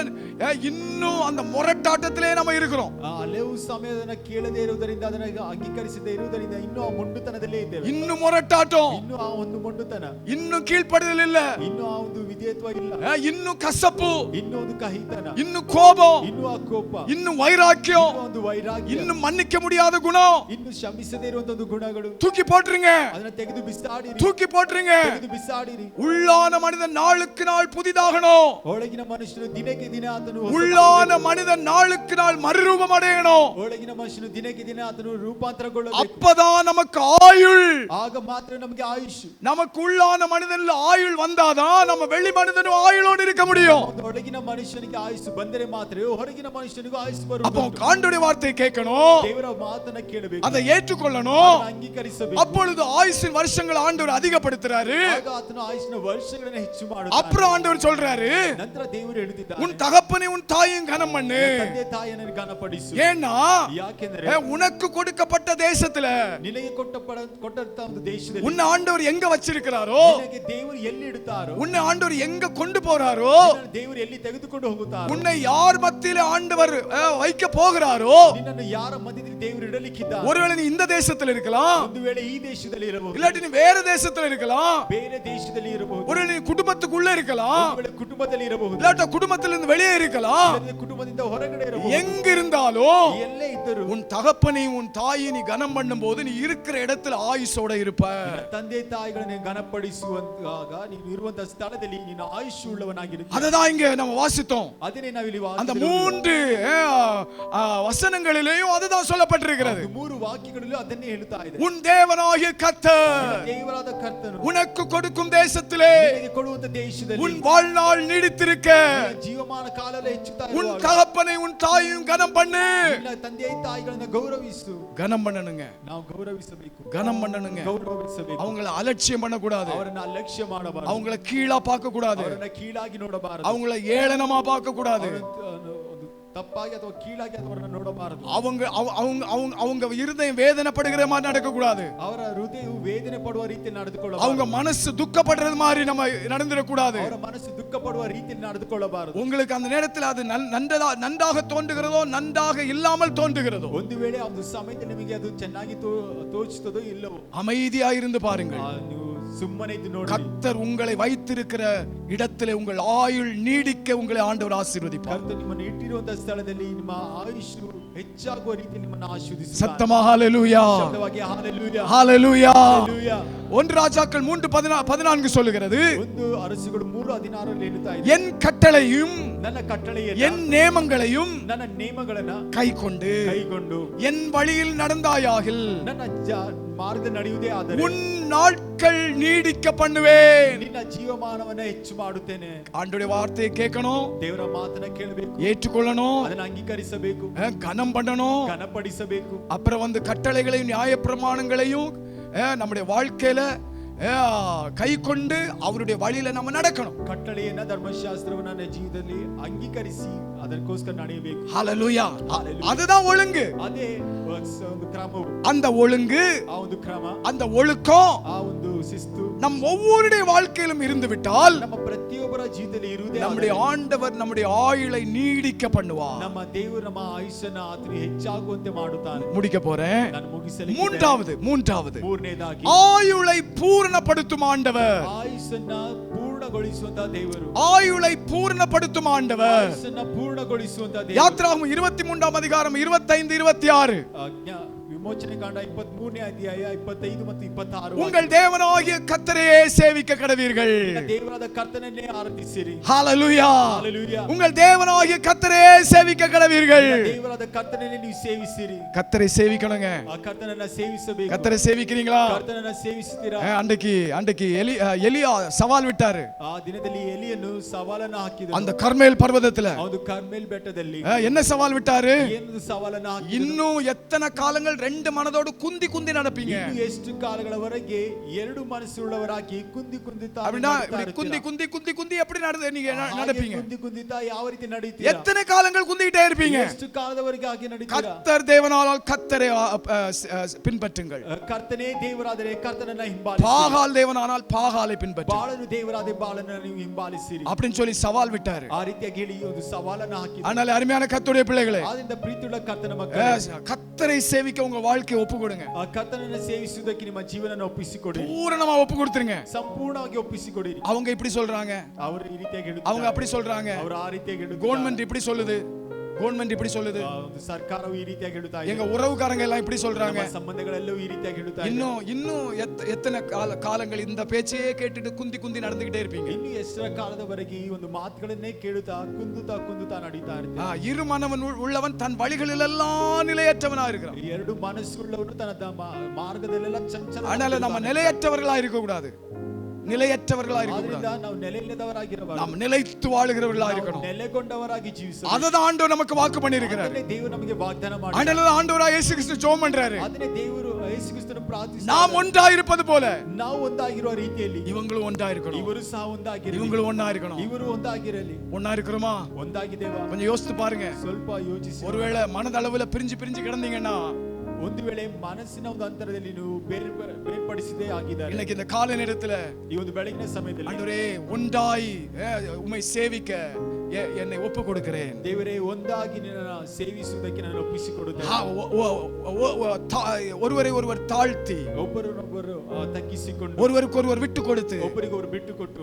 இன்னும் அந்த முரட்டாட்டத்திலே நம்ம இருக்கிறோம். ಹಲವು ಸಮಯದನ್ನ ಕೇಳದೇ ಇರುವುದರಿಂದ ಅದನ್ನ ಅಂಗೀಕರಿಸದೇ ಇರುವುದರಿಂದ ಇನ್ನೂ ಆ ಮೊಂಡುತನದಲ್ಲೇ ಇದ್ದೇವೆ. இன்னும் முரட்டாட்டம், ಇನ್ನೂ ಆ ಒಂದು ಮೊಂಡುತನ, இன்னும் கீழ்ப்படிதல் இல்ல, ಇನ್ನೂ ಆ ಒಂದು ವಿಧೇಯತ್ವ ಇಲ್ಲ, இன்னும் கசப்பு, ಇನ್ನೂ ಒಂದು ಕಹಿತನ, இன்னும் கோபம், ಇನ್ನೂ ಆ ಕೋಪ, இன்னும் வைராக்கியம், ಒಂದು ವೈರಾಗ್ಯ, இன்னும் மன்னிக்க முடியாத குணம், ಇನ್ನು ಕ್ಷಮಿಸದೇ ಇರುವಂತ ಒಂದು ಗುಣಗಳು தூக்கி போட்டுருங்க. ಅದನ್ನ ತೆಗೆದು ಬಿಸಾಡಿರಿ. தூக்கி போட்டுருங்க. ತೆಗೆದು ಬಿಸಾಡಿರಿ. உள்ளான மனிதன் நாளுக்கு நாள் புதிதாகணும். ಒಳಗಿನ ಮನುಷ್ಯನು ದಿನಕ್ಕೆ ದಿನ ಆತನು உள்ளான மனிதன் நாளுக்கு நாள் மறுரூபம் அடையணும். ಒಳಗಿನ ಮನುಷ್ಯನು ದಿನಕ್ಕೆ ದಿನ ಆತನು ರೂಪಾಂತರಗೊಳ್ಳಬೇಕು. அப்பதான் நமக்கு ஆயுள். ಆಗ ಮಾತ್ರ ನಮಗೆ ಆಯುಷ್. நமக்கு உள்ளான மனிதன்ல ஆயுள் வந்தாதான் நம்ம வெளி மனிதனும் ஆயுளோடு இருக்க முடியும். ಒಳಗಿನ ಮನುಷ್ಯನಿಗೆ ಆಯುಷ್ ಬಂದರೆ ಮಾತ್ರ ಹೊರಗಿನ ಮನುಷ್ಯನಿಗೂ ಆಯುಷ್ ಬರುವುದು. அப்போ ஆண்டவருடைய வார்த்தையை கேட்கணும். ದೇವರ ಮಾತನ್ನ ಕೇಳಬೇಕು. அதை ஏற்றுக்கொள்ளணும். ಅಂಗೀಕರಿಸಬೇಕು. அப்பொழுது ஆயுசின் வருஷங்கள் ஆண்டவர் அதிகப்படுத்துறாரு. ಆಗ ಆತನ ಆಯುಷ್ನ ವರ್ಷಗಳನ್ನು ಹೆಚ್ಚು ಮಾಡುತ್ತಾನೆ. அப்புறம் ஆண்டவர் சொல்றாரு, ನಂತರ ದೇವರು ಹೇಳುತ್ತಿದ್ದಾರೆ, உன் தகப்பனை உன் தாயும் கனம் பண்ணு. ತಂದೆ ತಾಯಿಯನ್ನು ಘನಪಡಿಸು. ஏன்னா ಯಾಕೆಂದರೆ உனக்கு கொடுக்கப்பட்ட தேசத்துல ನಿನಗೆ ಕೊಟ್ಟಂತ ಒಂದು ದೇಶದಲ್ಲಿ உன்னை ஆண்டவர் எங்க வச்சிருக்கிறாரோ, ನಿನಗೆ ದೇವರು ಎಲ್ಲಿ ಇಡುತ್ತಾರೋ, உன்னை ஆண்டவர் எங்க கொண்டு போறாரோ, ದೇವರು ಎಲ್ಲಿ ತೆಗೆದುಕೊಂಡು ಹೋಗುತ್ತಾರೋ, உன்னை யார் மத்தியில ஆண்டவர் வைக்க போகிறாரோ, ನಿನ್ನನ್ನು ಯಾರ ಮಧ್ಯದಲ್ಲಿ ದೇವರು ಇಡಲಿಕ್ಕಿದ್ದಾನೆ. ஒருவேளை நீ இந்த தேசத்துல இருக்கலாம், ಒಂದು ವೇಳೆ ಈ ದೇಶದಲ್ಲಿ ಇರಬಹುದು, இல்லாட்டி நீ வேற தேசத்துல இருக்கலாம், ಬೇರೆ ದೇಶದಲ್ಲಿ ಇರಬಹುದು, ஒருவேளை நீ குடும்பத்துக்குள்ள இருக்கலாம், ಒಂದು ವೇಳೆ ಕುಟುಂಬದಲ್ಲಿ ಇರಬಹುದು, இல்லாட்ட குடும்பத்திலிருந்து வெளியே இருக்கலாம். ಇಲ್ಲದೆ ಕುಟುಂಬದಿಂದ ಹೊರಗಡೆ ಇರಬಹುದು. எங்க இருந்தாலும் ಎಲ್ಲೇ ಇದ್ದರೂ உன் தகப்பனையும் உன் தாயை நீ கனம் பண்ணும்போது நீ இருக்கிற இடத்துல ஆயுசோட இருப்ப. ತಂದೆ ತಾಯಿಗಳನ್ನು ಘನಪಡಿಸುವಾಗ ನೀನು ಇರುವಂತ ಸ್ಥಳದಲ್ಲಿ ನೀನು ಆಯುಷ್ ಉಳ್ಳವನಾಗಿರುತ್ತೀಯ. அததான் இங்க நம்ம வாசித்தோம். ಅದನ್ನೇ ನಾವಿಲ್ಲಿ அந்த 3 வசனங்களிலேயும் அதுதான் சொல்லப்பட்டிருக்கிறது. 3 ವಾಕ್ಯಗಳಲ್ಲೂ ಅದನ್ನೇ ಹೇಳ್ತಾ ಇದೆ. உன் தேவனாகிய கர்த்தர் ದೇವರಾದ ಕರ್ತನು உனக்கு கொடுக்கும் தேசத்திலே ನಿನಗೆ ಕೊಡುವಂತ ದೇಶದಲ್ಲಿ உன் வாழ்நாள் நீடித்திருக்க ಜೀವಮಾನ ಕಾಲದಲ್ಲಿ ಹೆಚ್ಚುತ್ತಾ உன் ಇರುವಾಗ தகப்பனை உன் தாயையும் கனம் பண்ணு. ನಿನ್ನ ತಂದೆ ತಾಯಿಗಳನ್ನು ಗೌರವಿಸು. கனம் பண்ணணுங்க, ನಾವು ಗೌರವಿಸಬೇಕು, கனம் பண்ணணுங்க. ಗೌರವಿಸಬೇಕು. அவங்கள அலட்சியம் பண்ண கூடாது, ಅವರನ್ನ ಅಲಕ್ಷ್ಯ ಮಾಡಬಾರದು, அவங்கள கீழா பார்க்க கூடாது, ಅವರನ್ನ ಕೀಳಾಗಿ ನೋಡಬಾರದು, அவங்கள ஏளனமா பார்க்க கூடாது, ತಪ್ಪಾಗಿ ಅಥವಾ ಕೀಳಾಗಿ ಅವರನ್ನ ನೋಡಬಾರದು, அவங்க இருதயம் வேதனைப்படுகிற மாதிரி நடக்க கூடாது, ಅವರ ಹೃದಯವು ವೇದನೆ ಪಡುವ ರೀತಿಯಲ್ಲಿ ನಡೆದುಕೊಳ್ಳಬಾರದು, அவங்க மனசு துக்கப்படுறது மாதிரி நம்ம நடந்துட கூடாது, ಅವರ ಮನಸ್ಸು ದುಃಖ ಪಡುವ ರೀತಿಯಲ್ಲಿ ನಡೆದುಕೊಳ್ಳಬಾರದು. உங்களுக்கு அந்த நேரத்தில் அது நன்றாக தோன்றுகிறதோ நன்றாக இல்லாமல் தோன்றுகிறதோ, ಒಂದು ವೇಳೆ ಆ ಒಂದು ಸಮಯದಲ್ಲಿ ನಿಮಗೆ ಅದು ಚೆನ್ನಾಗಿ ತೋಚುತ್ತದೋ ಇಲ್ಲವೋ அமைதியாக இருந்து பாருங்கள். ನೀವು ಸುಮ್ಮನೆ ಇದ್ದು ನೋಡಿ. கர்த்தர் உங்களை வைத்திருக்கிற இடத்திலே உங்கள் ஆயுள் நீடிக்க உங்களை ஆண்டவர் ஆசீர்வதிப்பார். ಕರ್ತನು ನಿಮ್ಮನ್ನು ಇಟ್ಟಿರುವಂತ ಸ್ಥಳದಲ್ಲಿ ನಿಮ್ಮ ಆಯುಷು ಹೆಚ್ಚಾಗುವ ರೀತಿಯಲ್ಲಿ ನಿಮ್ಮನ್ನು ಆಶೀರ್ವದಿಸುತ್ತಾನೆ. சத்தமாக ஹalleluya, ಶಬ್ದವಾಗಿ ಹalleluya, ஹalleluya. ಹalleluya. 1 ராஜாக்கள் 3:14 சொல்லுகிறது, ಒಂದು ಅರಸುಗಳು 3:16 ಹೇಳುತ್ತಾ ಇದೆ, என் கட்டளையும் ನನ್ನ ಕಟ್ಟಳೆಯನ್ನು என் நியமங்களையும் ನನ್ನ ನಿಯಮಗಳನ್ನು கைக்கொண்டு என் வழியில் நடந்தாயாகில் ನನ್ನ ಮಾರ್ಗ ನಡೆಯುವುದೇ ಆದರೆ உன் நாட்கள் நீடிக்க பண்ணுவேன். ನಿನ್ನ ಜೀವಮಾನವನ್ನು ಹೆಚ್ಚು ಮಾಡುತ್ತೇನೆ. ஆண்டவருடைய வார்த்தையை கேட்கணும், ದೇವರ ಮಾತನ್ನ ಕೇಳಬೇಕು, ஏற்றுக்கொள்ளணும், ಅದನ್ನ ಅಂಗೀಕರಿಸಬೇಕು, கனம் பண்ணணும், ಘನಪಡಿಸಬೇಕು. அப்புறம் கட்டளைகளையும் நியாயப்பிரமாணங்களையும் நம்முடைய வாழ்க்கையில கை கொண்டு அவருடைய வழியில நம்ம நடக்கணும். ಕಟ್ಟಳೆಯನ್ನ ಧರ್ಮಶಾಸ್ತ್ರವನ್ನ ನನ್ನ ಜೀವಿತದಲ್ಲಿ ಅಂಗೀಕರಿಸಿ ಅದಕ್ಕೋಸ್ಕರ ನಡೆಯಬೇಕು. ஹalleluya. அதுதான் ஒழுங்கு, ಅದೇ ಒಂದು ಕ್ರಮವು, அந்த ஒழுங்கு, ಆ ಒಂದು ಕ್ರಮ, அந்த ஒழுக்கம் ಆ ಒಂದು ಶಿಸ್ತು நம் ஒவ்வொருடைய வாழ்க்கையிலும் இருந்து விட்டால் ನಮ್ಮ ಪ್ರತಿಯೊಬ್ಬರ ಜೀವಿತದಲ್ಲಿ ಇರುವುದೇ நம்முடைய ಆண்டவர் நம்முடைய ஆயுளை நீடிக்க பண்ணுவார். ನಮ್ಮ ದೇವರು ನಮ್ಮ ಆಯುಷ್ಯನ ಆತನು ಹೆಚ್ಚಾಗುವಂತೆ ಮಾಡುತ್ತಾನೆ. முடிக்க போறேன். ನಾನು ಮುಗಿಸಲಿಕ್ಕೆ மூன்றாவது ಮೂರನೇದಾಗಿ ஆயுளை பூரணப்படுத்தும் ஆண்டவர், ಆಯುಷ್ಯನ ಪೂರ್ಣಗೊಳಿಸುವಂತ ದೇವರು, ஆயுளை பூரணப்படுத்தும் ஆண்டவர். ಆಯುಷ್ಯನ ಪೂರ್ಣಗೊಳಿಸುವಂತ ದೇವರು. யாத்ராகமம் 23 அதிகாரம் 25 26 ವಿಮೋಚನೆ ಕಾಂಡ 23ನೇ ಅಧ್ಯಾಯ 25 ಮತ್ತು 26. உங்கள் தேவனாகிய கர்த்தரையே சேவிக்க கடவீர்கள். ದೇವರಾದ ಕರ್ತನನ್ನೇ ಆರಾಧಿಸಿರಿ. ஹalleluya. ஹalleluya. உங்கள் தேவனாகிய கர்த்தரையே சேவிக்க கடவீர்கள். ದೇವರಾದ ಕರ್ತನನ್ನೇ ನೀವು ಸೇವಿಸಿರಿ. கர்த்தரை சேவிக்கணுங்க. ಆ ಕರ್ತನನ್ನ ಸೇವಿಸಬೇಕು. கர்த்தரை சேவிக்கிறீங்களா? ಕರ್ತನನ್ನ ಸೇವಿಸುತ್ತೀರಾ? அன்றைக்கு எலியா சவால் விட்டாரு. ಆ ದಿನದಲ್ಲಿ ಎಲಿಯನ್ನು ಸವಾಲನ್ನ ಹಾಕಿದರು. அந்த கர்மேல் பர்வதத்துல ಒಂದು ಕರ್ಮೇಲ್ ಬೆಟ್ಟದಲ್ಲಿ என்ன சவால் விட்டாரு? ಏನು ಸವಾಲನ್ನ ಹಾಕಿದರು? இன்னும் எத்தனை காலங்கள் ரெண்டு மனதோடு குந்தி குந்தி நடப்பீங்க? ಎಷ್ಟು ಕಾಲಗಳವರೆಗೆ ಎರಡು ಮನಸ್ಸುಳ್ಳವರಾಗಿ ಕುಂದಿ ಕುಂದಿತಾ அப்படினா குந்தி குந்தி குந்தி குந்தி எப்படி நீங்க நடப்பீங்க? ಕುಂದಿ ಕುಂದಿತಾ ಯಾವ ರೀತಿ ನಡೆಯುತ್ತೀರಾ? எத்தனை காலங்கள் குந்திட்டே இருப்பீங்க? ಎಷ್ಟು ಕಾಲದವರೆಗೆ ಹಾಗೆ ನಡೆಯುತ್ತೀರಾ? கர்த்தர் தேவனானால் கர்த்தரை பின்பற்றுங்கள். ಕರ್ತನೇ ದೇವರಾದರೆ ಕರ್ತನನ್ನ ಹಿಂಬಾಲಿಸಿ. பாகால் தேவனானால் பாகாலை பின்பற்றுங்கள். ಬಾಳನು ದೇವರಾದರೆ ಬಾಳನನ್ನು ನೀವು ಹಿಂಬಾಲಿಸಿರಿ அப்படின்னு சொல்லி சவால் விட்டாரு. ಆ ರೀತಿಯಾಗಿ ಹೇಳಿ ಒಂದು ಸವಾಲನ್ನ ಹಾಕಿದರು. ஆனால் அருமையான கர்த்தருடைய பிள்ளைகளே, ಆದ್ದರಿಂದ ಪ್ರೀತಿಯುಳ್ಳ ಕರ್ತನ ಮಕ್ಕಳೇ, கர்த்தரை சேவிக்க உங்க வாழ்க்கையை ஒப்பு கொடுங்க. ಆ ಕರ್ತನನ್ನ ಸೇವಿಸುವುದಕ್ಕೆ ನಿಮ್ಮ ಜೀವನವನ್ನು ಒಪ್ಪಿಸಿಕೊಡಿ. பூரணமா ஒப்பு கொடுத்துருங்க. ಸಂಪೂರ್ಣವಾಗಿ ಒಪ್ಪಿಸಿಕೊಡಿ. அவங்க இப்படி சொல்றாங்க, ಅವರು ಈ ರೀತಿಯಾಗಿ ಹೇಳುತ್ತಾರೆ, அவங்க அப்படி சொல்றாங்க, ಅವರು ಆ ರೀತಿಯಾಗಿ ಹೇಳುತ್ತಾರೆ, கவர்மெண்ட் இப்படி சொல்லுது, கவர்மெண்ட் இப்படி சொல்லுது, ಸರ್ಕಾರವು ಈ ರೀತಿಯಾಗಿ ಹೇಳುತ್ತಾ ಇದೆ, எங்க உறவுக்காரங்க எல்லாம் இப்படி சொல்றாங்க, ಸಂಬಂಧಗಳೆಲ್ಲವೂ ಈ ರೀತಿಯಾಗಿ ಹೇಳುತ್ತಾ ಇದೆ. இன்னும் எத்தனை காலங்கள் இந்த பேச்சையே கேட்டுட்டு குந்தி குந்தி நடந்துகிட்டே இருப்பீங்க? ಇನ್ನು ಎಷ್ಟರ ಕಾಲದವರೆಗೆ ಈ ಒಂದು ಮಾತುಗಳನ್ನೇ ಕೇಳುತ್ತಾ ಕುಂದುತ್ತಾ ನಡೀತಾ ಇರ್ತಾರೆ. இரு மனவன் உள்ளவன் தன் வழிகளில் எல்லாம் நிலையற்றவனா இருக்கிறான். ಎರಡು ಮನಸ್ಸುಳ್ಳವನು ತನ್ನ ಮಾರ್ಗದಲ್ಲೆಲ್ಲ ಚಂಚಲ. அதனால நம்ம நிலையற்றவர்களா இருக்க கூடாது, நிலையற்றவர்களா இருக்க கூடாது. ನಾವು ನೆಲೆಯಿಲ್ಲದವರಾಗಿರಬಾರದು, நாம் நிலைத்து வாழுகிறவர்களா இருக்கணும். ನೆಲೆಗೊಂಡವರಾಗಿ ಜೀವಿಸಬೇಕು. அததான் ஆண்டவர் நமக்கு வாக்கு பண்ணியிருக்கிறார். ಅದನ್ನೇ ದೇವರು ನಮಗೆ ವಾಗ್ದಾನ ಮಾಡಿದ್ದಾನೆ. அதனால ஆண்டவராகிய இயேசு கிறிஸ்து ஜெபம் பண்றாரு, ಅದನ್ನೇ ದೇವರು ಯೇಸು ಕ್ರಿಸ್ತನನ್ನು ಪ್ರಾರ್ಥಿಸುತ್ತಾರೆ, நாம் ஒன்றா இருப்பது போல ನಾವು ಒಂದಾಗಿರುವ ರೀತಿಯಲ್ಲಿ இவங்களும் ஒன்றா இருக்கணும், ಇವರು ಸಹ ಒಂದಾಗಿರಲಿ, இவங்களும் ஒன்றா இருக்கணும். ಇವರು ಒಂದಾಗಿರಲಿ. ஒன்றா இருக்கிறோமா? ಒಂದಾಗಿದ್ದೇವಾ? கொஞ்சம் யோசித்து பாருங்க. ಸ್ವಲ್ಪ ಯೋಚಿಸಿ. ஒருவேளை மனதளவுல பிரிஞ்சு கிடந்தீங்கன்னா ಒಂದು ವೇಳೆ ಮನಸ್ಸಿನ ಒಂದು ಅಂತರದಲ್ಲಿ ನೀವು ಬೇರ್ಪಡಿಸಿದೇ ಆಗಿದ್ದಾರೆ. இன்னைக்கு இந்த காலை நேரத்துல ಈ ಒಂದು ಬೆಳಗಿನ ಸಮಯದಲ್ಲಿ ஆண்டவரே ஒன்றாய் உம்மை சேவிக்க என்னை ஒப்பு கொடுக்கிறேன். ದೇವರೇ ಒಂದಾಗಿ ನಿನ್ನನ್ನು ಸೇವಿಸುವುದಕ್ಕೆ ನಾನು ಒಪ್ಪಿಸಿಕೊಡುತ್ತೇನೆ. ஒருவரை ஒருவர் தாழ்த்தி ಒಬ್ಬರನ್ನೊಬ್ಬರು ತಗ್ಗಿಸಿಕೊಂಡು ஒருவருக்கொருவர் விட்டு கொடுத்து ಒಬ್ಬರಿಗೊಬ್ಬರು ಬಿಟ್ಟು ಕೊಟ್ಟು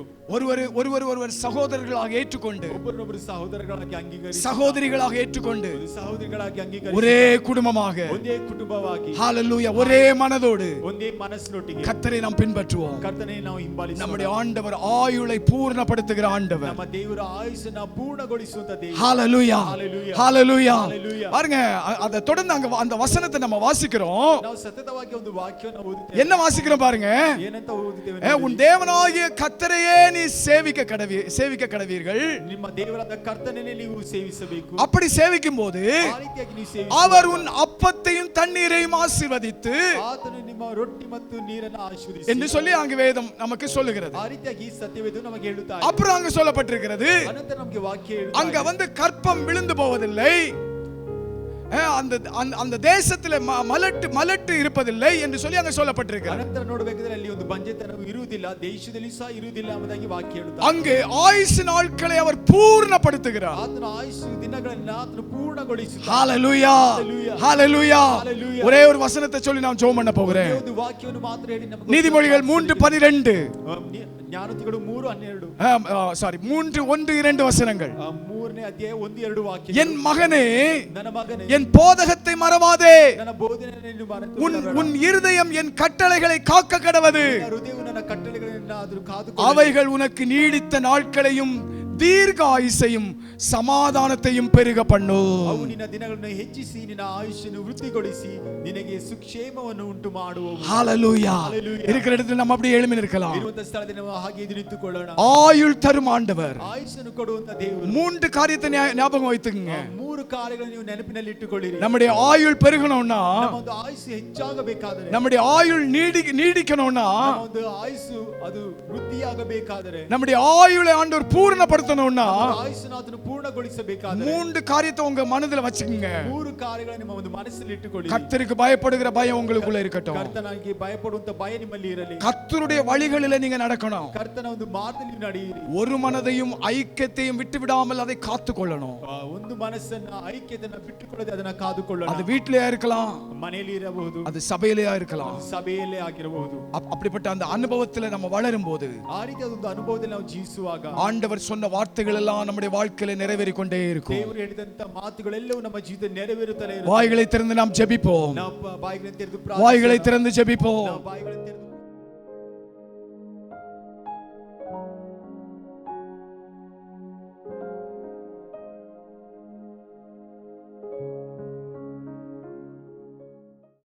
ஒருவர் சகோதரர்களாக ஏற்றுக்கொண்டு ಒಬ್ಬರನ್ನೊಬ್ಬರು ಸಹೋದರಗಳಾಗಿ ಅಂಗೀಕರಿಸಿ சகோதரிகளாக ஏற்றுக்கொண்டு ಸಹೋದರಿಗಳಾಗಿ ಅಂಗೀಕರಿಸಿ ஒரே குடும்பமாக ಒಂದೇ ಕುಟುಂಬವಾಗಿ ஹalleluya ஒரே மனதோடு ಒಂದೇ ಮನಸ್ಸಿನೊಟ್ಟಿಗೆ கர்த்தரை நாம் பின்பற்றுவோம். ಕರ್ತனை ನಾವು ಹಿಂಬಾಲಿಸೋಣ. நம்முடைய ஆண்டவர் ஆயுளை பூர்ணப்படுத்துகிற ஆண்டவர். ನಮ್ಮ ದೇವರ ಆಯುಸ್ಸನ್ನು ಪೂರ್ಣಗೊಳಿಸುವಂತ ದೇವರು. ஹalleluya ஹalleluya ஹalleluya. ஹalleluya. பாருங்க அத தொடர்ந்து அந்த வசனத்தை நம்ம வாசிக்கிறோம். ನಾವು ಸತತವಾಗಿ ಒಂದು ವಾಕ್ಯವನ್ನು ಓದುತ್ತೇವೆ. என்ன வாசிக்கிறோம் பாருங்க. ಏನಂತ ಓದುತ್ತೇವೆ? உன் தேவனாகிய கர்த்தரையே நீ சேவிக்க கடவீர்கள். ನಿಮ್ಮ ದೇವರಾದ ಕರ್ತನನ್ನೇ ನೀವು ಸೇವಿಸಬೇಕು. அப்படி சேவிக்கும் போது ಆ ರೀತಿಯಾಗಿ ನೀವು ಸೇವಿಸಿ அவர் உன் அப்பத்தையும் தண்ணீரையும் ஆசீர்வதித்து ಆತನು ನಿಮ್ಮ ರೊಟ್ಟಿ ಮತ್ತು ನೀರನ್ನು ಆಶೀರ್ವದಿಸಿ என்று சொல்லி அங்கு வேதம் நமக்கு சொல்லுகிறது. ಆ ರೀತಿಯಾಗಿ ಸತ್ಯವೇದವು ನಮಗೆ ಹೇಳುತ್ತಾ அப்புறம் அங்க சொல்லப்பட்டிருக்கிறது ಅನಂತರ ನಮಗೆ ವಾಕ್ಯ அங்க வந்து கற்பம் விழுந்து போவதில்லை, அந்த தேசத்துல மலட்டு இருப்பதில்லை என்று சொல்லி அங்க சொல்லப்பட்டிருக்கிறது. ಅನಂತರ ನೋಡಬೇಕಾದ್ರೆ ಅಲ್ಲಿ ಒಂದು ಬಂಜೆತನವು ಇರುವುದಿಲ್ಲ, ದೇಶದಲ್ಲಿ ಸಹ ಇರುವುದಿಲ್ಲ ಎಂಬುದಾಗಿ ವಾಕ್ಯ ಹೇಳುತ್ತಾ அங்கே ஆயுசு நாட்களை அவர் பூர்ணப்படுத்துகிறார். ಆತನ ಆಯುಷ್ಯ ದಿನಗಳನ್ನು ಆತನು ಪೂರ್ಣಗೊಳಿಸುತ್ತಾನೆ. ஹalleluya ஹalleluya. ஒரே ஒரு வசனத்தை சொல்லி நான் ஜெபம் பண்ண போகிறேன். ಒಂದು ವಾಕ್ಯವನ್ನು ಮಾತ್ರ ಹೇಳಿ ನಮಗೆ நீதிமொழிகள் 3:12 ಜ್ಞಾನೋಕ್ತಿಗಳು 3:12 சாரி 3:1-2 வசனங்கள். 3ನೇ ಅಧ್ಯಾಯ 1-2 ವಾಕ್ಯ. என் மகனே ನನ್ನ ಮಗನೇ என் போதகத்தை மறவாதே, ನನ್ನ ಬೋಧನೆಯನ್ನು ಮರೆತು உன் இருதயம் என் கட்டளைகளை காக்க கடவது. ಹೃದಯವು ನನ್ನ ಕಟ್ಟಳೆಗಳನ್ನಾದರೂ ಕಾದುಕೊಳ್ಳಲಿ. அவைகள் உனக்கு நீடித்த நாட்களையும் தீர்க்க ஆயுசையும் சமாதானத்தையும் பெருக பண்ணு. ಅವು ನಿನ್ನ ದಿನಗಳನ್ನು ಹೆಚ್ಚಿಸಿ ನಿನ್ನ ಆಯುಷ್ಯನ್ನು ವೃದ್ಧಿಗೊಳಿಸಿ ನಿನಗೆ ಸುಕ್ಷೇಮವನ್ನು ಉಂಟು ಮಾಡುವವು. ஹalleluya. இருக்கிற இடத்துல நம்ம அப்படியே எழும்பி நிற்கலாம். ಇರುವಂತ ಸ್ಥಳದಲ್ಲಿ ನಾವು ಹಾಗೆ ನಿಂತುಕೊಳ್ಳೋಣ. ஆயுள் தரும் ஆண்டவர். ಆಯುಷ್ಯನ್ನು ಕೊಡುವಂತ ದೇವರು. 3 காரியத்தை ஞாபகம் வைத்துங்க. 3 ಕಾರ್ಯಗಳನ್ನು ನೀವು ನೆನಪಿನಲ್ಲಿ ಇಟ್ಟುಕೊಳ್ಳಿರಿ. நம்முடைய ஆயுள் பெருகணும்னா, ನಮ್ಮ ಒಂದು ಆಯುಷ್ಯ ಹೆಚ್ಚಾಗಬೇಕಾದರೆ, நம்முடைய ஆயுள் நீடிக்கணும்னா, ನಮ್ಮ ಒಂದು ಆಯುಷ್ಯ ಅದು ವೃದ್ಧಿಯಾಗಬೇಕಾದರೆ, நம்முடைய ஆயுளை ஆண்டவர் பூர்ணப்படுத்தணும்னா, ಆಯುಷ್ಯನ ಅದನ್ನು ಪೂರ್ಣಗೊಳಿಸಬೇಕಾದರೆ 3 காரியத்தை உங்க மனதில் வச்சுக்கங்க. 3 ಕಾರ್ಯಗಳನ್ನು ನಿಮ್ಮ ಒಂದು ಮನಸ್ಸಿನಲ್ಲಿ ಇಟ್ಟುಕೊಳ್ಳಿ. கர்த்தருக்கு பயப்படுகிற பயம் உங்களுக்குள்ள இருக்கட்டும். ಕರ್ತನಿಗೆ ಭಯಪಡುವಂತ ಭಯ ನಿಮ್ಮಲ್ಲಿ ಇರಲಿ. கர்த்தருடைய வழிகளிலே நீங்க நடக்கணும். ಕರ್ತನ ಒಂದು ಮಾರ್ಗದಲ್ಲಿ ನಡೆಯಿರಿ. ஒரு மனதையும் ஐக்கியத்தையும் விட்டு விடாமல் அதை காத்துக்கொள்ளணும். ಒಂದು ಮನಸ್ಸನ್ನ ಐಕ್ಯತೆಯನ್ನು ಬಿಟ್ಟುಕೊಳ್ಳದೆ ಅದನ್ನ ಕಾದುಕೊಳ್ಳೋಣ. அது வீட்டிலேயே இருக்கலாம், ಮನೆಯಲ್ಲಿ ಇರಬಹುದು, அது சபையிலேயே இருக்கலாம். ಸಭೆಯಲ್ಲೇ ಆಗಿರಬಹುದು. அப்படிப்பட்ட அந்த அனுபவத்துல நம்ம வளரும் போது, ಆ ರೀತಿಯ ಒಂದು ಅನುಭವದಲ್ಲಿ ನಾವು ಜೀವಿಸುವಾಗ ஆண்டவர் சொன்ன வார்த்தைகள் எல்லாம் நம்முடைய வாழ்க்கையில நிறைவேறிக் கொண்டே இருக்கும். ದೇವರು ಹೇಳಿದಂತ ಮಾತುಗಳೆಲ್ಲವೂ ನಮ್ಮ ಜೀವಿತದಲ್ಲಿ ನೆರವೇರುತ್ತಲೇ ಇರುತ್ತದೆ. வாய்களை திறந்து நாம் ஜெபிப்போம். ನಾವು ಬಾಯಿಗಳನ್ನು ತೆರೆದು வாய்களை திறந்து ஜெபிப்போம். ಬಾಯಿಗಳನ್ನು ತೆರೆದು